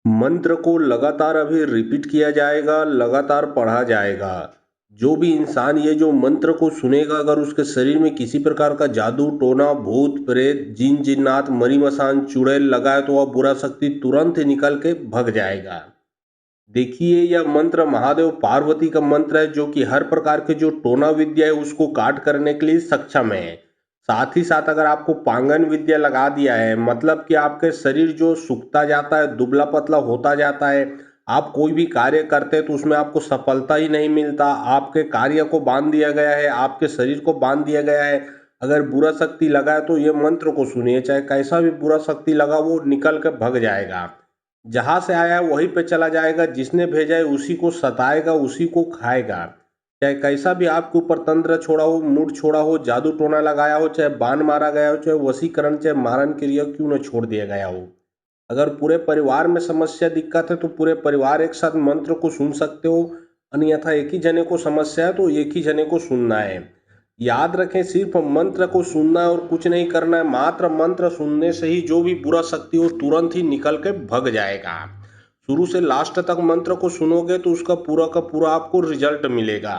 मंत्र को लगातार अभी रिपीट किया जाएगा, लगातार पढ़ा जाएगा। जो भी इंसान ये जो मंत्र को सुनेगा, अगर उसके शरीर में किसी प्रकार का जादू टोना भूत प्रेत जिन जिन्नात मरी मसान चुड़ैल लगाए तो वह बुरा शक्ति तुरंत ही निकल के भग जाएगा। देखिए, यह मंत्र महादेव पार्वती का मंत्र है, जो कि हर प्रकार के जो टोना विद्या है उसको काट करने के लिए सक्षम है। साथ ही साथ अगर आपको पांगन विद्या लगा दिया है, मतलब कि आपके शरीर जो सूखता जाता है, दुबला पतला होता जाता है, आप कोई भी कार्य करते हैं तो उसमें आपको सफलता ही नहीं मिलता, आपके कार्य को बांध दिया गया है, आपके शरीर को बांध दिया गया है। अगर बुरा शक्ति लगा है तो ये मंत्र को सुनिए, चाहे कैसा भी बुरा शक्ति लगा वो निकल कर भग जाएगा। जहाँ से आया है वहीं पे चला जाएगा, जिसने भेजा है उसी को सताएगा, उसी को खाएगा। चाहे कैसा भी आपके ऊपर तंत्र छोड़ा हो, मूड छोड़ा हो, जादू टोना लगाया हो, चाहे बाण मारा गया हो, चाहे वशीकरण चाहे मारन क्रिया क्यों न छोड़ दिया गया हो। अगर पूरे परिवार में समस्या दिक्कत है तो पूरे परिवार एक साथ मंत्र को सुन सकते हो। अन्यथा एक ही जने को समस्या है तो एक ही जने को सुनना है। याद रखें, सिर्फ मंत्र को सुनना है और कुछ नहीं करना है। मात्र मंत्र सुनने से ही जो भी बुरा शक्ति हो तुरंत ही निकल के भग जाएगा। शुरू से लास्ट तक मंत्र को सुनोगे तो उसका पूरा का पूरा आपको रिजल्ट मिलेगा।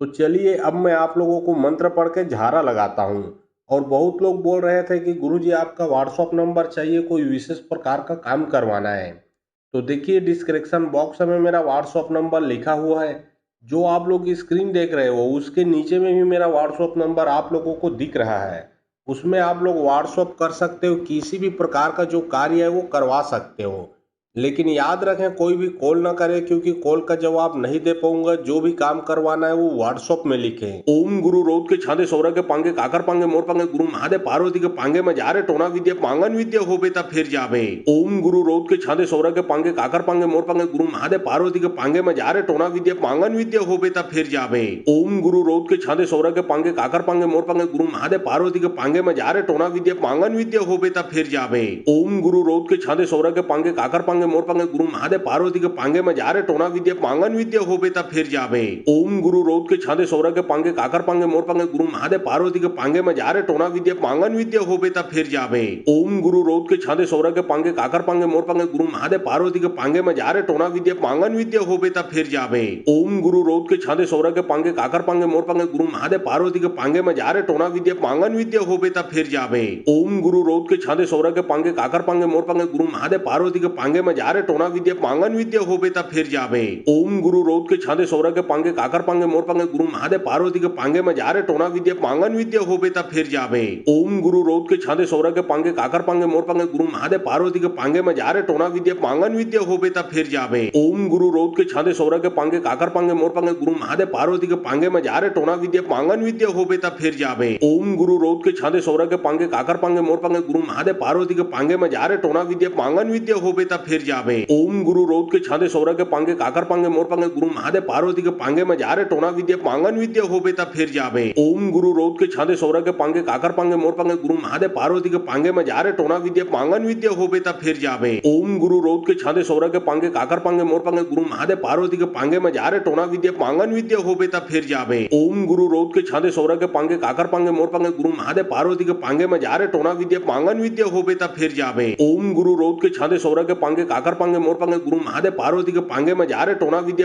तो चलिए, अब मैं आप लोगों को मंत्र पढ़ के झारा लगाता हूँ। और बहुत लोग बोल रहे थे कि गुरुजी आपका व्हाट्सअप नंबर चाहिए, कोई विशेष प्रकार का काम करवाना है। तो देखिए, डिस्क्रिप्शन बॉक्स में मेरा व्हाट्सअप नंबर लिखा हुआ है। जो आप लोग स्क्रीन देख रहे हो उसके नीचे में भी मेरा व्हाट्सअप नंबर आप लोगों को दिख रहा है। उसमें आप लोग व्हाट्सअप कर सकते हो, किसी भी प्रकार का जो कार्य है वो करवा सकते हो। लेकिन याद रखें, कोई भी कॉल ना करे, क्योंकि कॉल का जवाब नहीं दे पाऊंगा। जो भी काम करवाना है वो व्हाट्सअप में लिखें। ओम गुरु रौद के छादे सौरा के पांगे काकर पांगे मोर पांगे गुरु महादेव पार्वती के पांगे में जा रे टोना विद्या पांगन विद्या हो बेता फिर जावे। ओम गुरु रौद के छादे सौरा के पांगे काकर पांगे मोर पांगे गुरु महादेव पार्वती के पांगे में जा रे टोना विद्या पांगन विद्या हो बेता फिर जावे। ओम गुरु रौद के छादे सौरा के पांगे काकर पांगे मोर पांगे गुरु महादेव पार्वती के पांगे में जा रे टोना विद्या पांगन विद्या हो बेता फिर जावे। ओम गुरु रौद के छादे सौरा के पांगे काकर पांगे मोर पांगे गुरु महादेव पार्वती के पांगे में जा रे टोना विद्या पांगन विद्या हो बेता फिर जावे। ओम गुरु रौद के छादे सौरा के पांगे काकर पांगे मोर पांगे गुरु महादेव पार्वती के पांगे में जा रे टोना विद्या पांगन विद्या हो बेता फिर जावे। ओम गुरु रौद के छादे सौरा के पांगे काकर पांगे मोर पांगे गुरु महादेव पार्वती के पांगे में जा रे टोना विद्या पांगन विद्या हो बेता फिर जावे। ओम गुरु रौद के छादे सौरा के पांगे काकर पांगे मोर पांगे गुरु महादेव पार्वती के पांगे में जा रे टोना विद्या पांगन विद्या हो बेता फिर जावे। ओम गुरु रौद के छादे सौरा के पांगे काकर पांगे मोर पांगे गुरु महादेव पार्वती के पांगे में जा रे टोना विद्या पांगन विद्या हो बेता फिर जावे। ओम गुरु रौद के छादे सौरा के पांगे काकर पांगे मोर पांगे गुरु महादेव पार्वती के पांगे में जा रे टोना विद्या पांगन विद्या हो बेता फिर जावे। ओम गुरु रौद के छादे सौरा के पांगे काकर पांगे मोर पांगे गुरु महादेव पार्वती के पांगे में जा रे टोना विद्या पांगन विद्या हो बेता फिर जावे। ओम गुरु रौद के छादे सौरा के पांगे काकर पांगे मोर पांगे गुरु महादेव पार्वती के पांगे में जा रे टोना विद्या पांगन विद्या हो बेता फिर जावे। ओम गुरु रौद के छादे सौरा के पांगे काकर पांगे मोर पांगे गुरु महादेव पार्वती के पांगे में जा रे टोना विद्या पांगन विद्या हो बेता फिर जावे। ओम गुरु रौद के छादे सौरा के पांगे काकर पांगे मोर पांगे गुरु महादेव पार्वती के पांगे में जा रे टोना विद्या पांगन विद्या हो बेता फिर जावे। ओम गुरु रौद के छादे सौरा के पांगे काकर पांगे मोर पांगे गुरु महादेव पार्वती के पांगे में जा रे टोना विद्या पांगन विद्या हो बेता फिर जावे। ओम गुरु रौद के छादे सौरा के पांगे काकर पांगे मोर पांगे गुरु महादेव पार्वती के पांगे में जा रे टोना विद्या पांगन विद्या हो बेता फिर जावे। ओम गुरु रौद के छादे सौरा के पांगे काकर पांगे मोर पांगे गुरु महादेव पार्वती के पांगे में जा रे टोना विद्या पांगन विद्या हो बेता फिर जावे। ओम गुरु रौद के छादे सौरा के पांगे काकर पांगे मोर पांगे गुरु महादेव पार्वती के पांगे में जा रे टोना विद्या पांगन विद्या हो बेता फिर जावे। ओम गुरु रौद के छादे सौरा के पांगे काकर पांगे मोर पांगे गुरु महादेव पार्वती के पांगे में जा रे टोना विद्या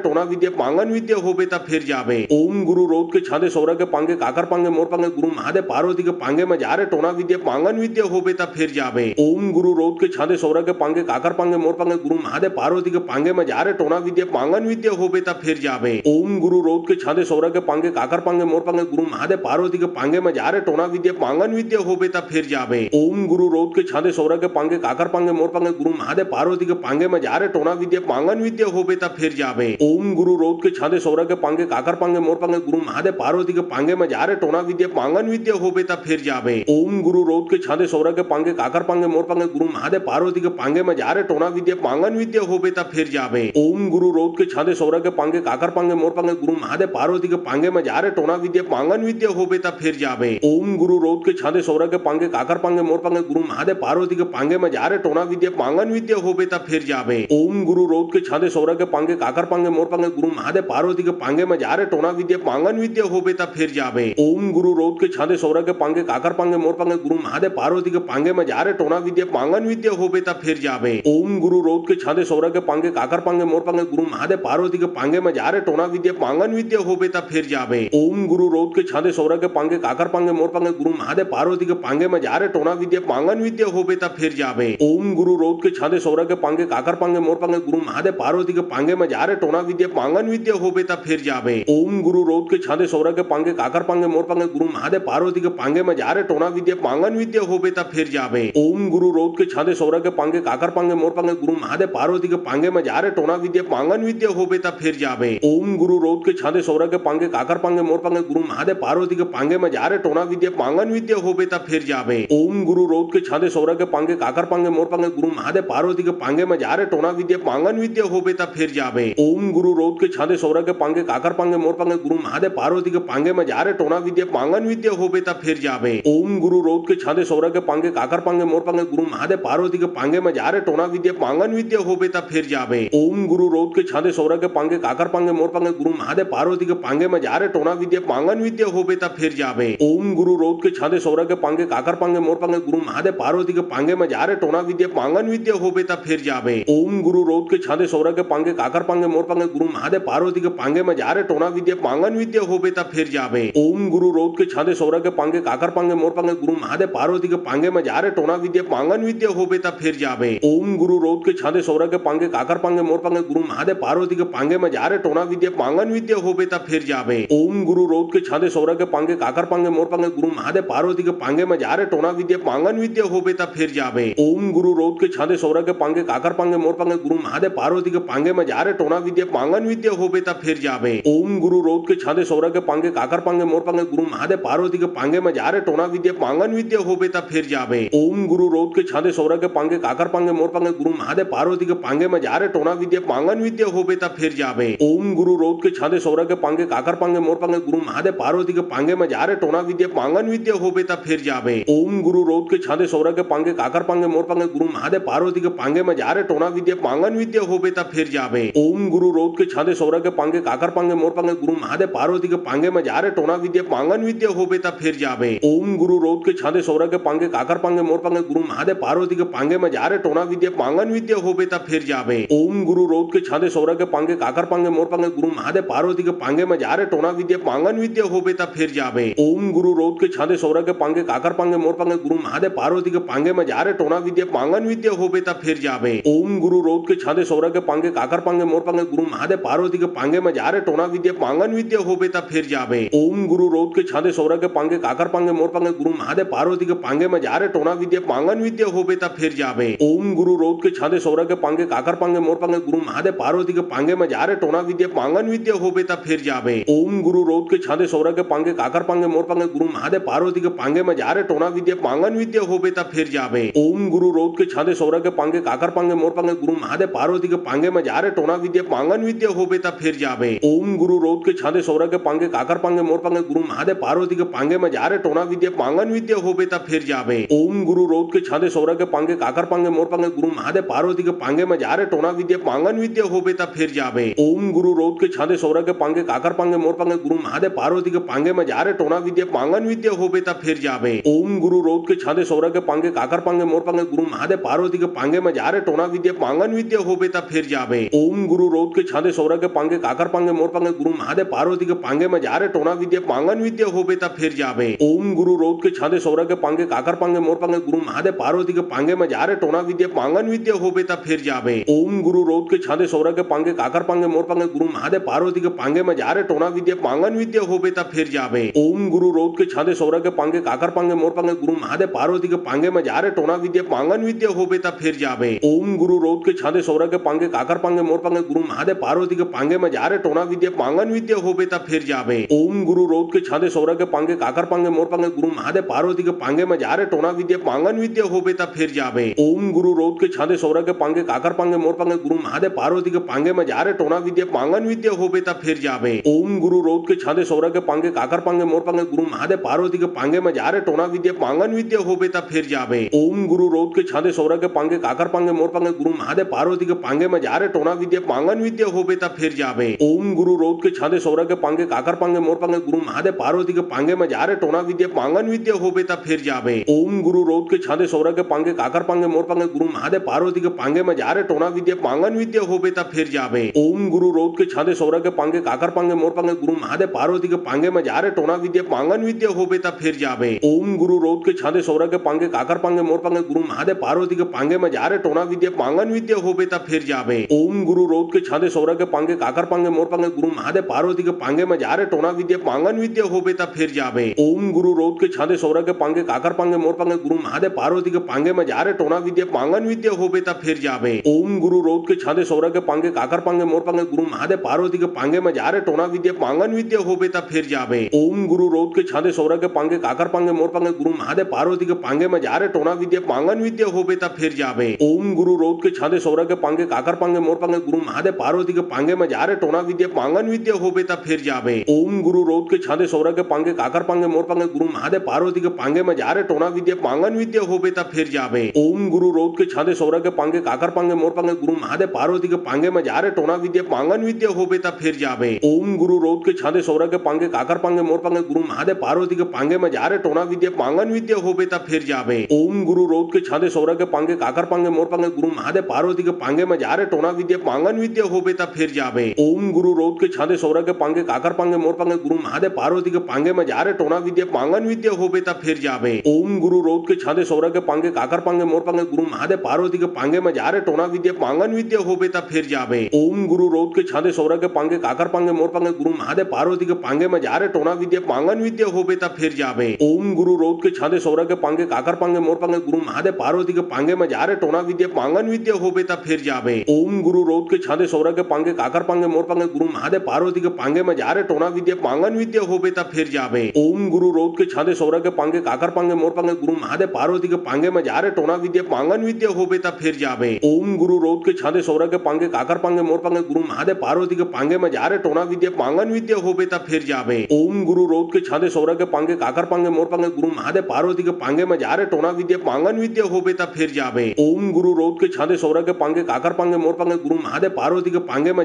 पांगन विद्या हो बेता फिर जावे। ओम गुरु रौद के छादे सौरा के पांगे काकर पांगे मोर पांगे गुरु महादेव पार्वती के पांगे में जा रे टोना विद्या पांगन विद्या हो बेता फिर जावे। ओम गुरु रौद के छादे सौरा के पांगे काकर पांगे मोर पांगे गुरु महादेव पार्वती के पांगे में जा रे टोना विद्या पांगन विद्या हो बेता फिर जावे। ओम गुरु रौद के छादे सौरा के पांगे काकर पांगे मोर पांगे गुरु महादेव पार्वती के पांगे में जा रे टोना विद्या पांगन विद्या हो बेता फिर जावे। ओम गुरु रौद के छादे सौरा के पांगे काकर पांगे मोर पांगे गुरु महादेव पार्वती के पांगे में जा रे टोना विद्या पांगन विद्या हो बेता फिर जावे। ओम गुरु रौद के छादे सौरा के पांगे काकर पांगे मोर पांगे गुरु महादेव पार्वती के पांगे में जा रे टोना विद्या पांगन विद्या हो बेता फिर जावे। ओम गुरु रौद के छादे सौरा के पांगे काकर पांगे मोर पांगे गुरु महादेव पार्वती के पांगे में जा रे टोना विद्या पांगन विद्या हो बेता फिर जावे। ओम गुरु रौद के छादे सौरा के पांगे काकर पांगे मोर पांगे गुरु महादेव पार्वती के पांगे में जा रे टोना विद्या पांगन विद्या हो बेता फिर जावे। जाबे ओम गुरु रोध के छांदे सौरा के पांगे काकर पांगे मोर पांगे गुरु महादेव पार्वती के पांगे में जा रे टोना विद्या पांगन विद्या होबे ता फिर जाबे ओम गुरु रोध के छांदे सौरा के पांगे काकर पांगे मोर पांगे गुरु महादेव पार्वती के पांगे में जा रे टोना विद्या पांगन विद्या होबे ता फिर जाबे ओम गुरु रोध के छांदे सौरा के पांगे काकर पांगे मोर पांगे गुरु महादेव पार्वती के पांगे में जा रे टोना विद्या पांगन विद्या होबे ता फिर जाबे ओम गुरु रोध के छांदे सौरा के पांगे काकर पांगे मोर पांगे गुरु महादेव पार्वती के पांगे में जा रे टोना विद्या पांगन विद्या होबे ता फिर जाबे ओम गुरु रोध के छांदे सौरा के पांगे काकर पांगे मोर पांगे गुरु महादेव पार्वती के पांगे में जा रे टोना विद्या पांगन विद्या होबे ता फिर जाबे ओम गुरु रोध के छांदे सौरा के पांगे काकर पांगे मोर पांगे गुरु महादेव पार्वती के पांगे में जा रे टोना विद्या पांगन विद्या होबे ता फिर जाबे ओम गुरु रोध के छांदे सौरा के पांगे काकर पांगे मोर पांगे गुरु महादेव पार्वती के पांगे में जा रे टोना विद्या पांगन विद्या होबे ता फिर जाबे ओम गुरु रोध के छांदे सौरा के पांगे काकर पांगे मोर पांगे गुरु महादेव पार्वती के पांगे में जा रे टोना विद्या पांगन विद्या होबे ता फिर जाबे ओम गुरु रोध के छांदे सौरा के पांगे काकर पांगे मोर पांगे गुरु महादेव पार्वती के पांगे में जा रे टोना विद्या पांगन विद्या होबे ता फिर जाबे ओम गुरु रोध के छांदे सौरा के पांगे काकर पांगे मोर पांगे गुरु महादेव पार्वती के पांगे में जा रे टोना विद्या पांगन विद्या होबे ता फिर जाबे ओम गुरु रोध के छांदे सौरा के पांगे काकर पांगे मोर पांगे गुरु महादेव पार्वती के पांगे में जा रे टोना विद्या पांगन विद्या होबे ता फिर जाबे ओम गुरु रोध के छांदे सौरा के पांगे काकर पांगे मोर पांगे गुरु महादेव पार्वती के पांगे में जा रे टोना विद्या पांगन विद्या होबे ता फिर जाबे ओम गुरु रोध के छांदे सौरा के पांगे काकर पांगे मोर पांगे गुरु महादेव पार्वती के पांगे में जा रे टोना विद्या पांगन विद्या होबे ता फिर जाबे ओम गुरु रोध के छांदे सौरा के पांगे काकर पांगे मोर पांगे गुरु महादेव पार्वती के पांगे में जा रे टोना विद्या पांगन विद्या होबे ता फिर जाबे ओम गुरु रोध के छांदे सौरा के पांगे काकर पांगे मोर पांगे गुरु महादेव पार्वती के पांगे में जा रे टोना विद्या पांगन विद्या होबे ता फिर जाबे ओम गुरु रोध के छांदे सौरा के पांगे काकर पांगे मोर पांगे गुरु महादेव पार्वती के पांगे में जा रे टोना विद्या पांगन विद्या होबे ता फिर जाबे ओम गुरु रोध के छांदे सौरा के पांगे काकर पांगे मोर पांगे गुरु महादेव पार्वती के पांगे में जा रे टोना विद्या पांगन विद्या होबे ता फिर जाबे ओम गुरु रोध के छांदे सौरा के पांगे काकर पांगे मोर पांगे गुरु महादेव पार्वती के पांगे में जा रे टोना विद्या पांगन विद्या होबे ता फिर जाबे ओम गुरु रोध के छांदे सौरा के पांगे काकर पांगे मोर पांगे गुरु महादेव पार्वती के पांगे में जा रे टोना विद्या पांगन विद्या होबे ता फिर जाबे ओम गुरु रोध के छांदे सौरा के पांगे काकर पांगे मोर पांगे गुरु महादेव पार्वती के पांगे में जा रे टोना विद्या पांगन विद्या होबे ता फिर जाबे ओम गुरु रोध के छांदे सौरा के पांगे काकर पांगे मोर पांगे गुरु महादेव पार्वती के पांगे में जा रे टोना विद्या पांगन विद्या होबे ता फिर जाबे ओम गुरु रोध के छांदे सौरा के पांगे काकर पांगे मोर पांगे गुरु महादेव पार्वती के पांगे में जा रे टोना विद्या पांगन विद्या होबे ता फिर जाबे ओम गुरु रोध के छांदे सौरा के पांगे काकर पांगे मोर पांगे गुरु महादेव पार्वती के पांगे में जा रे टोना विद्या पांगन विद्या होबे ता फिर जाबे ओम गुरु रोध के छांदे सौरा के पांगे काकर पांगे मोर पांगे गुरु महादेव पार्वती के पांगे में जा रे टोना विद्या पांगन विद्या होबे ता फिर जाबे ओम गुरु रोध के छांदे सौरा के पांगे काकर पांगे मोर पांगे गुरु महादेव पार्वती के पांगे में जा रे टोना विद्या पांगन विद्या होबे ता फिर जाबे ओम गुरु रोध के छांदे सौरा के पांगे काकर पांगे मोर पांगे गुरु महादेव पार्वती के पांगे में जा रे टोना विद्या पांगन विद्या होबे ता फिर जाबे ओम गुरु रोध के छांदे सौरा के पांगे काकर पांगे मोर पांगे गुरु महादेव पार्वती के पांगे में जा रे टोना विद्या पांगन विद्या होबे ता फिर जाबे ओम गुरु रोध के छांदे सौरा के पांगे काकर पांगे मोर पांगे गुरु महादेव पार्वती के पांगे में जा रे टोना विद्या पांगन विद्या होबे ता फिर जाबे ओम गुरु रोध के छांदे सौरा के पांगे काकर पांगे मोर पांगे गुरु महादेव पार्वती के पांगे में जा रे टोना विद्या पांगन विद्या होबे ता फिर जाबे ओम गुरु रोध के छांदे सौरा के पांगे काकर पांगे मोर पांगे गुरु महादेव पार्वती के पांगे में जा रे टोना विद्या पांगन विद्या होबे ता फिर जाबे ओम गुरु रोध के छांदे सौरा के पांगे काकर पांगे मोर पांगे गुरु महादेव पार्वती के पांगे में जा रे टोना विद्या पांगन विद्या होबे ता फिर जाबे ओम गुरु रोध के छांदे सौरा के पांगे काकर पांगे मोर पांगे गुरु महादेव पार्वती के पांगे में जा रे टोना विद्या पांगन विद्या होबे ता फिर जाबे ओम गुरु रोध के छांदे सौरा के पांगे काकर पांगे मोर पांगे गुरु महादेव पार्वती के पांगे में जा रे टोना विद्या पांगन विद्या होबे ता फिर जाबे ओम गुरु रोध के छांदे सौरा के पांगे काकर पांगे मोर पांगे गुरु महादेव पार्वती के पांगे में जा रे टोना विद्या पांगन विद्या होबे ता फिर जाबे ओम गुरु रोध के छांदे सौरा के पांगे काकर पांगे मोर पांगे गुरु महादेव पार्वती के पांगे में जा रे टोना विद्या पांगन विद्या होबे ता फिर जाबे ओम गुरु रोध के छांदे सौरा के पांगे काकर पांगे मोर पांगे गुरु महादेव पार्वती के पांगे में जा रे टोना विद्या पांगन विद्या होबे ता फिर जाबे ओम गुरु रोध के छांदे सौरा के पांगे काकर पांगे मोर पांगे गुरु महादेव पार्वती के पांगे में जा रे टोना विद्या पांगन विद्या होबे ता फिर जाबे ओम गुरु रोध के छांदे सौरा के पांगे काकर पांगे मोर पांगे गुरु महादेव पार्वती के पांगे में जा रे टोना विद्या पांगन विद्या होबे ता फिर जाबे ओम गुरु रोध के छांदे सौरा के पांगे काकर पांगे मोर पांगे गुरु महादेव पार्वती के पांगे में जा रे टोना विद्या पांगन विद्या होबे ता फिर जाबे ओम गुरु रोध के छांदे सौरा के पांगे काकर पांगे मोर पांगे गुरु महादेव पार्वती के पांगे में जा रे टोना विद्या पांगन विद्या होबे ता फिर जाबे ओम गुरु रोध के छांदे सौरा के पांगे काकर पांगे मोर पांगे गुरु महादेव पार्वती के पांगे में जा रे टोना विद्या पांगन विद्या होबे ता फिर जाबे ओम गुरु रोध के छांदे सौरा के पांगे काकर पांगे मोर पांगे गुरु महादेव पार्वती के पांगे में जा रे टोना विद्या पांगन विद्या होबे ता फिर जाबे ओम गुरु रोध के छांदे सौरा के पांगे काकर पांगे मोर पांगे गुरु महादेव पार्वती के पांगे में जा रे टोना विद्या पांगन विद्या होबे ता फिर जाबे ओम गुरु रोध के छांदे सौरा के पांगे काकर पांगे मोर पांगे गुरु महादेव पार्वती के पांगे में जा रे टोना विद्या पांगन विद्या होबे ता फिर जाबे। ओम गुरु रोध के छादे सौरा के पांगे काकर पांगे मोर पांगे गुरु महादेव पार्वती के पांगे में जा रे टोना विद्या पांगन विद्या होबे ता फिर जाबे। ओम गुरु रोध के छादे सौरा के पांगे काकर पांगे मोर पांगे गुरु महादेव पार्वती के पांगे में जा रे टोना विद्या पांगन विद्या होबे ता फिर जाबे। ओम गुरु रोध के छादे सौरा के पांगे काकर पांगे मोर पांगे गुरु महादेव पार्वती के पांगे में जा रे टोना विद्या पांगन विद्या होबे ता फिर जाबे। ओम गुरु रोध के छादे सौरा के पांगे काकर पांगे मोर पांगे गुरु महादेव पार्वती के पांगे में जा रे टोना विद्या पांगन विद्या होबे ता फिर जाबे। ओम गुरु रोध के छादे सौरा के पांगे काकर पांगे मोर पांगे गुरु महादेव पार्वती के पांगे में जा रे टोना विद्या पांगन विद्या होबे ता फिर जाबे। ओम गुरु रोध के छादे सौरा के पांगे काकर पांगे मोर पांगे गुरु महादेव पार्वती के पांगे में जा रे टोना विद्या पांगन विद्या होबे ता फिर जाबे। ओम गुरु रोध के छादे सौरा के पांगे काकर पांगे मोर पांगे गुरु महादेव पार्वती के पांगे में जा रे टोना विद्या पांगन विद्या होबे ता फिर जाबे। ओम गुरु रोध के छादे सौरा के पांगे काकर पांगे मोर पांगे गुरु महादेव पार्वती के पांगे में जा रे टोना विद्या पांगन विद्या होबे ता फिर जाबे। ओम गुरु रोध के छादे सौरा के पांगे काकर पांगे मोर पांगे गुरु महादेव पार्वती के पांगे में जा रे टोना विद्या पांगन विद्या होबे ता फिर जाबे। ओम गुरु रोध के छादे सौरा के पांगे काकर पांगे मोर पांगे गुरु महादेव पार्वती के पांगे में जा रे टोना विद्या पांगन विद्या होबे ता फिर जाबे। ओम गुरु रोध के छादे सौरा के पांगे काकर पांगे मोर पांगे गुरु महादेव पार्वती के पांगे में जा रे टोना विद्या पांगन विद्या होबे ता फिर जाबे। ओम गुरु रोध के छादे सौरा के पांगे काकर पांगे मोर पांगे गुरु महादेव पार्वती के पांगे में जा रे टोना विद्या पांगन विद्या होबे ता फिर जाबे। ओम गुरु रोध के छादे सौरा के पांगे काकर पांगे मोर पांगे गुरु महादेव पार्वती के पांगे में जा रे टोना विद्या पांगन विद्या होबे ता फिर जाबे। ओम गुरु रोध के छादे सौरा के पांगे काकर पांगे मोर पांगे गुरु महादेव पार्वती के पांगे में जा रे टोना विद्या पांगन विद्या होबे ता फिर जाबे। ओम गुरु रोध के छादे सौरा के पांगे काकर पांगे मोर पांगे गुरु महादेव पार्वती के पांगे में जा रे टोना विद्या पांगन विद्या होबे ता फिर जाबे। ओम गुरु रोध के छादे सौरा के पांगे काकर पांगे मोर पांगे गुरु महादेव पार्वती के पांगे में जा रे टोना विद्या पांगन विद्या होबे ता फिर जाबे। ओम गुरु रोध के छादे सौरा के पांगे काकर पांगे मोर पांगे गुरु महादेव पार्वती के पांगे में जा रे टोना विद्या पांगन विद्या होबे ता फिर जाबे। ओम गुरु रोध के छादे सौरा के पांगे काकर पांगे मोर पांगे गुरु महादेव पार्वती के पांगे में जा रे टोना विद्या पांगन विद्या होबे ता फिर जाबे। ओम गुरु रोध के छादे सौरा के पांगे काकर पांगे मोर पांगे गुरु महादेव पार्वती के पांगे में जा रे टोना विद्या पांगन विद्या होबे ता फिर जाबे। ओम गुरु रोध के छादे सौरा के पांगे काकर पांगे मोर पांगे गुरु महादेव पार्वती के पांगे में जा रे टोना विद्या पांगन विद्या होबे ता फिर जाबे। ओम गुरु रोध के छादे सौरा के पांगे काकर पांगे मोर पांगे गुरु महादेव पार्वती के पांगे में जा रे टोना विद्या पांगन विद्या होबे ता फिर जाबे। ओम गुरु रोध के छादे सौरा के पांगे काकर पांगे मोर पांगे गुरु महादेव पार्वती के पांगे में जा रे टोना विद्या पांगन विद्या होबे ता फिर जाबे। ओम गुरु रोध के छादे सौरा के पांगे काकर पांगे मोर पांगे गुरु महादेव पार्वती के पांगे में जा रे टोना विद्या पांगन विद्या होबे ता फिर जाबे। ओम गुरु रोध के छादे सौरा के पांगे काकर पांगे मोर पांगे गुरु महादेव पार्वती के पांगे में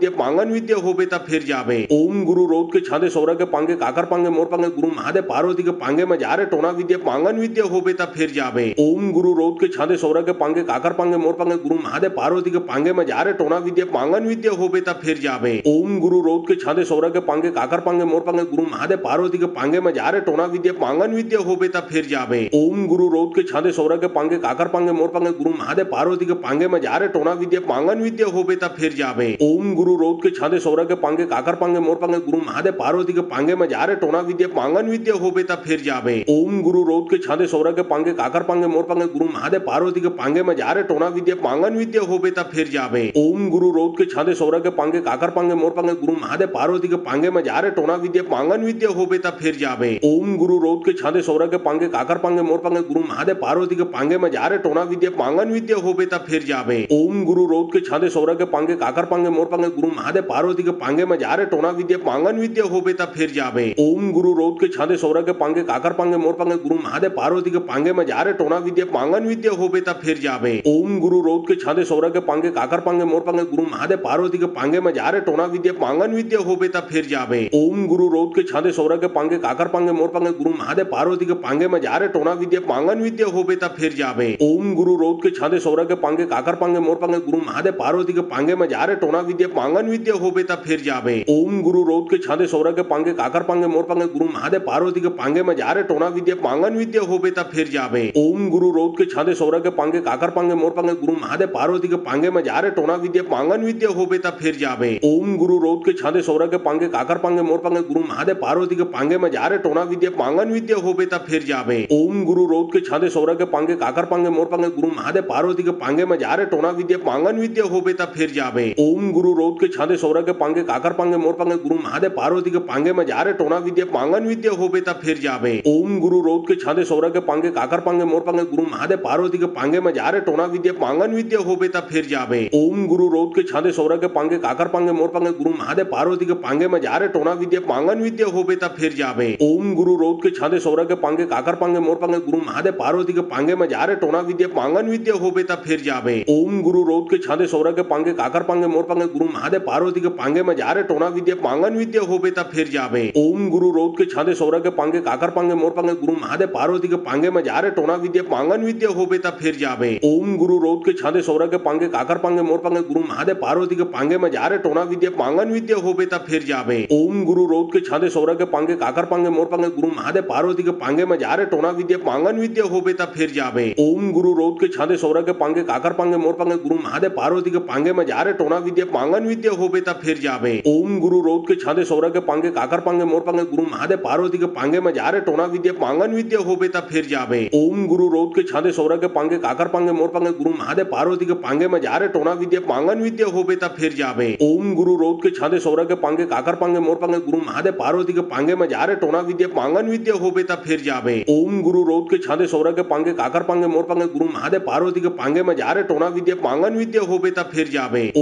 जा रे टोना विद्या पांगन विद्या होबे ता फिर जाबे। ओम गुरु रोध के छादे सौरा के पांगे काकर पांगे मोर पांगे गुरु महादेव पार्वती के पांगे में जा रे टोना विद्या पांगन विद्या होबे ता फिर जाबे। ओम गुरु रोध के छादे सौरा के पांगे काकर पांगे मोर पांगे गुरु महादेव पार्वती के पांगे में जा रे टोना विद्या पांगन विद्या होबे ता फिर जाबे। ओम गुरु रोध के छादे सौरा के पांगे काकर पांगे मोर पांगे गुरु महादेव पार्वती के पांगे में जा रे टोना विद्या पांगन विद्या होबे ता फिर जाबे। ओम गुरु रोध के छादे सौरा के पांगे काकर पांगे मोर पांगे गुरु महादेव पार्वती के पांगे में जा रे टोना विद्या पांगन विद्या होबे ता फिर जाबे। ओम गुरु रोध के छादे सौरा के पांगे काकर पांगे मोर पांगे गुरु महादेव पार्वती के पांगे में जा रे टोना विद्या पांगन विद्या होबे ता फिर जाबे। ओम गुरु रोध के छादे सौरा के पांगे काकर पांगे मोर पांगे गुरु महादेव पार्वती के पांगे में जा रे टोना विद्या पांगन विद्या होबे ता फिर जाबे। ओम गुरु रोध के छादे सौरा के पांगे काकर पांगे मोर पांगे गुरु महादेव पार्वती के पांगे में जा रे टोना विद्या पांगन विद्या होबे ता फिर जाबे। ओम गुरु रोध के छादे सौरा के पांगे काकर पांगे मोर पांगे गुरु महादेव पार्वती के पांगे में जा रे टोना विद्या पांगन विद्या होबे ता फिर जाबे। ओम गुरु रोध के छादे सौरा के पांगे काकर पांगे मोर पांगे गुरु महादेव पार्वती के पांगे में जा रे टोना विद्या पांगन विद्या होबे ता फिर जाबे। ओम गुरु रोध के छादे सौरा के पांगे काकर पांगे मोर पांगे गुरु महादेव पार्वती के पांगे में जा रे टोना विद्या पांगन विद्या होबे ता फिर जाबे। ओम गुरु रोध के छादे सौरा के पांगे काकर पांगे मोर पांगे गुरु महादेव पार्वती के पांगे में जा रे टोना विद्या पांगन विद्या होबे ता फिर जाबे। ओम गुरु रोध के छादे सौरा के पांगे काकर पांगे मोर पांगे गुरु महादेव पार्वती के पांगे में जा रे टोना विद्या पांगन विद्या होबे ता फिर जाबे। ओम गुरु रोध के छादे सौरा के पांगे काकर पांगे मोर पांगे गुरु महादेव पार्वती के पांगे में जा रे टोना विद्या पांगन विद्या होबे ता फिर जाबे। ओम गुरु रोध के छादे सौरा के पांगे काकर पांगे मोर पांगे गुरु महादेव पार्वती के पांगे में जा रे टोना विद्या पांगन विद्या होबे ता फिर जाबे। ओम गुरु रोध के छादे सौरा के पांगे काकर पांगे मोर पांगे गुरु महादेव पार्वती के पांगे में जा रे टोना विद्या पांगन विद्या होबे ता फिर जाबे। ओम गुरु रोध के छादे सौरा के पांगे काकर पांगे मोर पांगे गुरु महादेव पार्वती के पांगे में जा रे टोना विद्या पांगन विद्या होबे ता फिर जाबे। ओम गुरु रोध के छादे सौरा के पांगे काकर पांगे मोर पांगे गुरु महादेव पार्वती के पांगे में जा रे टोना विद्या पांगन विद्या होबे ता फिर जाबे। ओम गुरु रोध के छादे सौरा के पांगे काकर पांगे मोर पांगे गुरु महादेव पार्वती के पांगे में जा रे टोना विद्या पांगन विद्या होबे ता फिर जाबे। ओम गुरु रोध के छादे सौरा के पांगे काकर पांगे मोर पांगे गुरु महादेव पार्वती के पांगे में जा रे टोना विद्या पांगन विद्या होबे ता फिर फिर जावे। ओम गुरु रोध के छांदे सौरा के पांगे काकर पांगे मोर पांगे गुरु महादेव पार्वती के पांगे में जा रे टोना विद्या पांगन विद्या होबे ता फिर जावे। ओम गुरु रोध के छांदे सौरा के पांगे काकर पांगे मोर पांगे गुरु महादेव पार्वती के पांगे में जा रे टोना विद्या पांगन विद्या होबे ता फिर जावे। ओम गुरु रोध के छांदे सौरा के पांगे काकर पांगे मोर पांगे गुरु महादेव पार्वती के पांगे में जा रे टोना विद्या पांगन विद्या होबे ता फिर जावे। ओम गुरु रोध के छांदे सौरा के पांगे काकर पांगे मोर पांगे गुरु महादेव पार्वती के पांगे में जा रे टोना विद्या पांगन विद्या होबे ता फिर जावे। ओम गुरु रोध के छांदे सौरा के पांगे काकर पांगे मोर पांगे गुरु महादेव पार्वती के पांगे में जा रे टोना विद्या पांगन विद्या होबे ता फिर जावे। ओम गुरु रोध के छांदे सौरा के पांगे काकर पांगे मोर पांगे गुरु महादेव पार्वती के पांगे में जा रे टोना विद्या पांगन विद्या होबे ता फिर जावे। ओम गुरु रोध के छांदे सौरा के पांगे काकर पांगे मोर पांगे गुरु महादेव पार्वती के पांगे में जा रे टोना विद्या पांगन विद्या होबे ता फिर जावे। ओम गुरु रोध के छांदे सौरा के पांगे काकर पांगे मोर पांगे गुरु महादेव पार्वती के पांगे में जा रे टोना विद्या पांगन विद्या होबे ता फिर जावे। ओम गुरु रोध के छांदे सौरा के पांगे काकर पांगे मोर पांगे गुरु महादेव पार्वती के पांगे में जा रे टोना विद्या पांगन विद्या होबे ता फिर जावे। ओम गुरु रोध के छांदे सौरा के पांगे काकर पांगे मोर पांगे गुरु महादेव पार्वती के पांगे में जा रे टोना विद्या पांगन विद्या होबे ता फिर जावे। ओम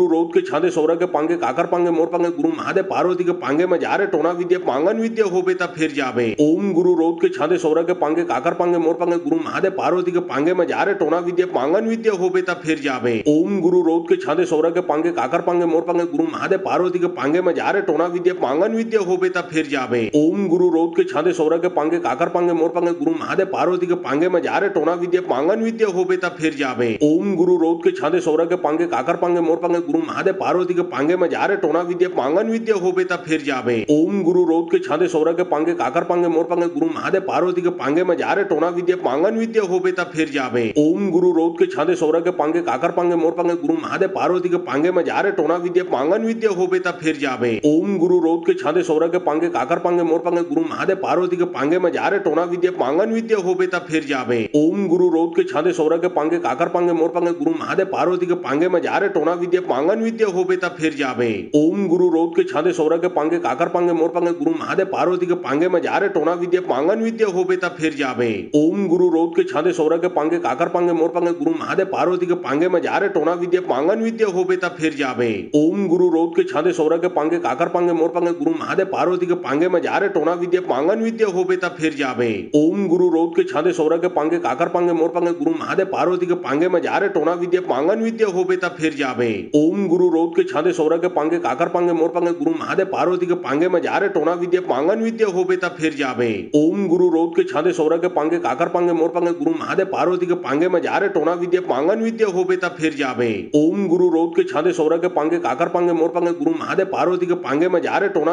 गुरु रोध के छांदे सौरा के पांगे काकर पांगे मोर पांगे गुरु महादेव पार्वती के पांगे में जा रे टोना विद्या पांगन विद्या होबे ता फिर जावे। ओम गुरु रोध के छांदे सौरा के पांगे काकर पांगे मोर पांगे गुरु महादेव पार्वती के पांगे में जा रे टोना विद्या पांगन विद्या होबे ता फिर जावे। ओम गुरु रोध के छांदे सौरा के पांगे काकर पांगे मोर पांगे गुरु महादेव पार्वती के पांगे में जा रे टोना विद्या पांगन विद्या होबे ता फिर जावे। ओम गुरु रोध के छांदे सौरा के पांगे काकर पांगे मोर पांगे गुरु महादेव पार्वती के पांगे में जा रे टोना विद्या पांगन विद्या होबे ता फिर जावे। ओम गुरु रोध के छांदे सौरा के पांगे काकर पांगे मोर पांगे गुरु महादेव पार्वती के पांगे में जा रे टोना विद्या पांगन विद्या होबे ता फिर जावे। ओम गुरु रोध के छांदे सौरा के पांगे काकर पांगे मोर पांगे गुरु महादेव पार्वती के पांगे में जा रे टोना विद्या पांगन विद्या होबे ता फिर जावे। ओम गुरु रोध के छांदे सौरा के पांगे काकर पांगे मोर पांगे गुरु महादेव पार्वती के पांगे में जा रे टोना विद्या पांगन विद्या होबे ता फिर जावे। ओम गुरु रोध के छांदे सौरा के पांगे काकर पांगे मोर पांगे गुरु महादेव पार्वती के पांगे में जा रे टोना विद्या पांगन विद्या होबे ता फिर जावे। ओम गुरु रोध के छांदे सौरा के पांगे काकर पांगे मोर पांगे गुरु महादेव पार्वती के पांगे में जा रे टोना विद्या पांगन विद्या होबे ता फिर जावे। ओम गुरु रोध के छांदे सौरा के पांगे काकर पांगे मोर पांगे गुरु महादेव पार्वती के पांगे में जा रे टोना विद्या पांगन विद्या होबे ता फिर जावे। ओम गुरु रोध के छांदे सौरा के पांगे काकर पांगे मोर पांगे गुरु महादेव पार्वती के पांगे में जा रे टोना विद्या पांगन विद्या होबे ता फिर जावे। ओम गुरु रोध के छांदे सौरा के पांगे काकर पांगे मोर पांगे गुरु महादेव पार्वती के पांगे में जा रे टोना विद्या पांगन विद्या होबे ता फिर जावे। ओम गुरु रोध के छांदे सौरा के पांगे काकर पांगे मोर पांगे गुरु महादेव पार्वती के पांगे में जा रे टोना विद्या पांगन विद्या होबे ता फिर जावे। ओम गुरु रोध के छांदे सौरा के पांगे काकर पांगे मोर पांगे गुरु महादेव पार्वती के पांगे में जा रे टोना विद्या पांगन विद्या होबे ता फिर जावे। ओम गुरु रोध के छांदे सौरा के पांगे काकर पांगे मोर पांगे गुरु महादेव पार्वती के पांगे में जा रे टोना विद्या पांगन विद्या होबे ता फिर जावे। ओम गुरु रोध के छांदे सौरा के पांगे काकर पांगे मोर पांगे गुरु महादेव पार्वती के पांगे में जा रे टोना विद्या पांगन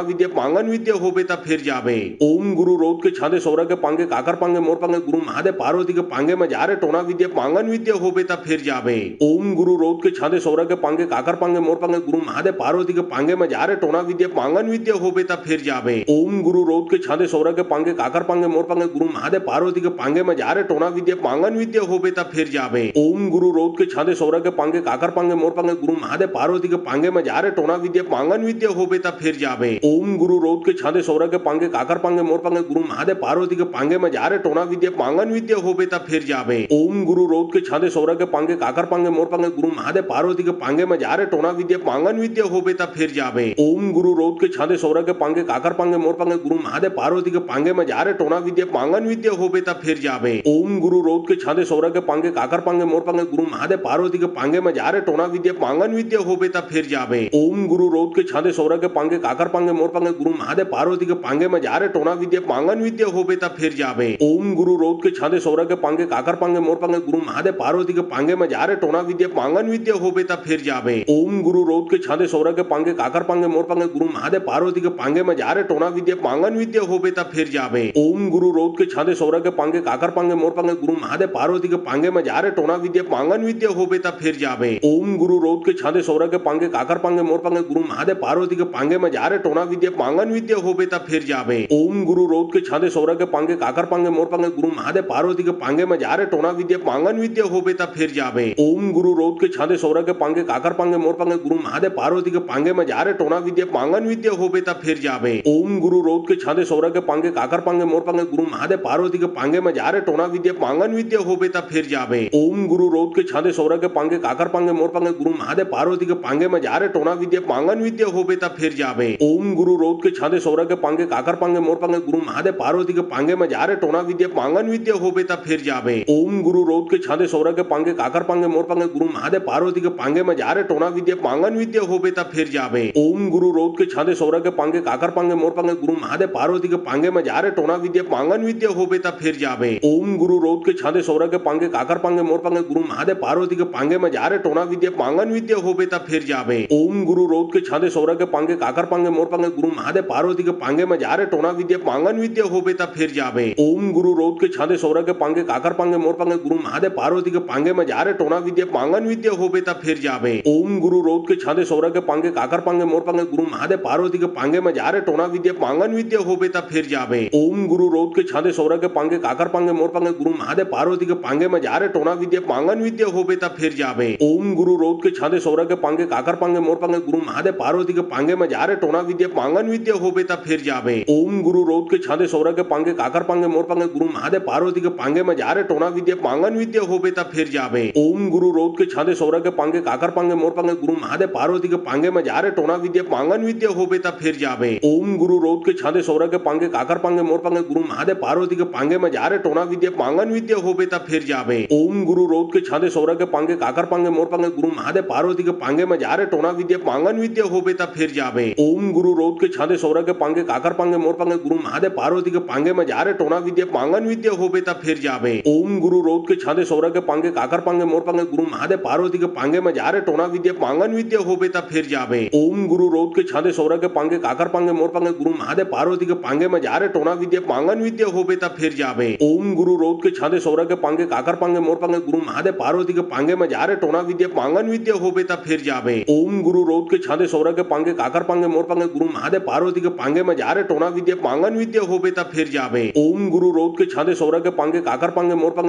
विद्या होबे ता फिर जावे। ओम गुरु रोध के छांदे सौरा के पांगे काकर पांगे मोर पांगे गुरु महादेव पार्वती के पांगे में जा रे टोना विद्या पांगन विद्या होबे ता फिर जावे। ओम गुरु रोध के छांदे सौरा के पांगे काकर पांगे मोर पांगे गुरु महादेव पार्वती के पांगे में जा रे टोना विद्या पांगन विद्या होबे ता फिर जावे। ओम गुरु रोध के छांदे सौरा के पांगे काकर पांगे मोर पांगे गुरु महादेव पार्वती के पांगे में जा रे टोना विद्या पांगन विद्या होबे ता फिर जावे। ओम गुरु रोध के छांदे सौरा के पांगे काकर पांगे मोर पांगे गुरु महादेव पार्वती के पांगे में जा रे टोना विद्या पांगन विद्या होबे ता फिर जावे। ओम गुरु रोध के छांदे सौरा के पांगे काकर पांगे मोर पांगे गुरु महादेव पार्वती के पांगे में जा रे टोना विद्या पांगन विद्या होबे ता फिर जावे। ओम गुरु रोध के छांदे सौरा के पांगे काकर पांगे मोर पांगे गुरु महादेव पार्वती के पांगे में जा रे टोना विद्या पांगन विद्या होबे ता फिर जावे। ओम गुरु रोध के छांदे सौरा के पांगे काकर पांगे मोर पांगे गुरु महादेव पार्वती के पांगे में जा रे टोना विद्या पांगन विद्या होबे ता फिर जावे। ओम गुरु रोध के छांदे सौरा के पांगे काकर पांगे मोर पांगे गुरु महादेव पार्वती के पांगे में जा रे टोना विद्या पांगन विद्या होबे ता फिर जावे। ओम गुरु रोध के छांदे सौरा के पांगे काकर पांगे मोर पांगे गुरु महादेव पार्वती के पांगे में जा रे टोना विद्या पांगन विद्या होबे ता फिर जावे। ओम गुरु रोध के छांदे सौरा के पांगे काकर पांगे मोर पांगे गुरु महादेव पार्वती के पांगे में जा रे टोना विद्या पांगन विद्या होबे ता फिर जावे। ओम गुरु रोध के छांदे सौरा के पांगे काकर पांगे मोर पांगे गुरु महादेव पार्वती के पांगे में जा रे टोना विद्या पांगन विद्या होबे ता फिर जावे। ओम गुरु रोध के छांदे सौरा के पांगे काकर पांगे मोर पांगे गुरु महादेव पार्वती के पांगे में जा रे टोना विद्या पांगन विद्या होबे ता फिर जावे। ओम गुरु रोध के छांदे सौरा के पांगे काकर पांगे मोर पांगे गुरु महादेव पार्वती के पांगे में जा रे टोना विद्या पांगन विद्या होबे ता फिर जावे। ओम गुरु रोध के छांदे सौरा के पांगे काकर पांगे मोर पांगे गुरु महादेव पार्वती के पांगे में जा रे टोना विद्या पांगन विद्या होबे ता फिर जावे। ओम गुरु रोध के छांदे सौरा के पांगे काकर पांगे मोर पांगे गुरु महादेव पार्वती के पांगे में जा रे टोना विद्या पांगन विद्या होबे ता फिर जावे। ओम गुरु रोध के छांदे सौरा के पांगे काकर पांगे मोर पांगे गुरु महादेव पार्वती के पांगे में जा रे टोना विद्या पांगन विद्या होबे ता फिर जावे। ओम गुरु रोध के छांदे सौरा के पांगे काकर पांगे मोर पांगे गुरु महादेव पार्वती के पांगे में जा रे टोना विद्या पांगन विद्या होबे ता फिर जावे। ओम गुरु रोध के छांदे सौरा के पांगे काकर पांगे मोर पांगे गुरु महादेव पार्वती के पांगे में जा रे टोना विद्या पांगन विद्या होबे ता फिर जाबे। ओम गुरु रोध के छादे सौरा के पांगे काकर पांगे मोर पांगे गुरु महादेव पार्वती के पांगे में जा रे टोना विद्या पांगन विद्या होबे ता फिर जाबे। ओम गुरु रोध के छादे सौरा के पांगे काकर पांगे मोर पांगे गुरु महादेव पार्वती के पांगे में जा रे टोना विद्या पांगन विद्या होबे ता फिर जाबे। ओम गुरु रोध के छादे सौरा के पांगे काकर पांगे मोर पांगे गुरु महादेव पार्वती के पांगे में जा रे टोना विद्या पांगन विद्या होबे ता फिर जाबे। ओम गुरु रोध के छादे सौरा के पांगे काकर पांगे मोर पांगे गुरु महादेव पार्वती के पांगे में जा रे टोना विद्या पांगन विद्या होबे ता फिर जाबे। ओम गुरु रोध के छादे सौरा के पांगे काकर पांगे मोर पांगे गुरु महादेव पार्वती के पांगे में जा रे टोना विद्या पांगन विद्या होबे ता फिर जाबे। ओम गुरु रोध के छादे सौरा के पांगे काकर पांगे मोर पांगे गुरु महादेव पार्वती के पांगे में जा रे टोना विद्या पांगन विद्या होबे ता फिर जाबे। ओम गुरु रोध के छादे सौरा के पांगे काकर पांगे मोर पांगे गुरु महादेव पार्वती के पांगे में जा रे टोना विद्या पांगन विद्या होबे ता फिर जाबे। ओम गुरु रोध के छादे सौरा के पांगे काकर पांगे मोर पांगे गुरु महादेव पार्वती के पांगे में जा रे टोना विद्या पांगन विद्या होबे ता फिर जाबे। ओम गुरु रोध के छादे सौरा के पांगे काकर पांगे मोर पांगे गुरु महादेव पार्वती के पांगे में जा रे टोना विद्या पांगन विद्या होबे ता फिर जाबे। ओम गुरु रोध के छादे सौरा के पांगे काकर पांगे मोर पांगे गुरु महादेव पार्वती के पांगे में जा रे टोना विद्या पांगन विद्या होबे ता फिर जाबे। ओम गुरु रोध के छादे सौरा के पांगे काकर पांगे मोर पांगे गुरु महादेव पार्वती के पांगे में जा रे टोना विद्या पांगन विद्या होबे ता फिर जाबे। ओम गुरु रोध के छादे सौरा के पांगे काकर पांगे मोर पांगे गुरु महादेव पार्वती के पांगे में जा रे टोना विद्या पांगन विद्या होबे ता फिर जाबे। ओम गुरु रोध के छादे सौरा के पांगे काकर पांगे मोर पांगे गुरु महादेव पार्वती के पांगे में जा रे टोना विद्या पांगन विद्या होबे ता फिर जाबे। ओम गुरु रोध के छादे सौरा के पांगे काकर पांगे मोर पांगे गुरु महादेव पार्वती के पांगे में जा रे टोना विद्या पांगन विद्या होबे ता फिर जाबे। ओम गुरु रोध के छादे सौरा के पांगे काकर पांगे मोर पांगे गुरु महादेव पार्वती के पांगे में जा रे टोना विद्या पांगन विद्या होबे ता फिर जाबे। ओम गुरु रोध के छादे सौरा के पांगे काकर पांगे मोर पांगे गुरु महादेव पार्वती के पांगे में जा रे टोना विद्या पांगन विद्या होबे ता फिर जाबे। ओम गुरु रोध के छादे सौरा के पांगे काकर पांगे मोर पांगे गुरु महादेव पार्वती के पांगे में जा रे टोना विद्या पांगन विद्या होबे ता फिर जाबे। ओम गुरु रोध के छादे सौरा के पांगे काकर पांगे मोर पांगे गुरु महादेव पार्वती के पांगे में जा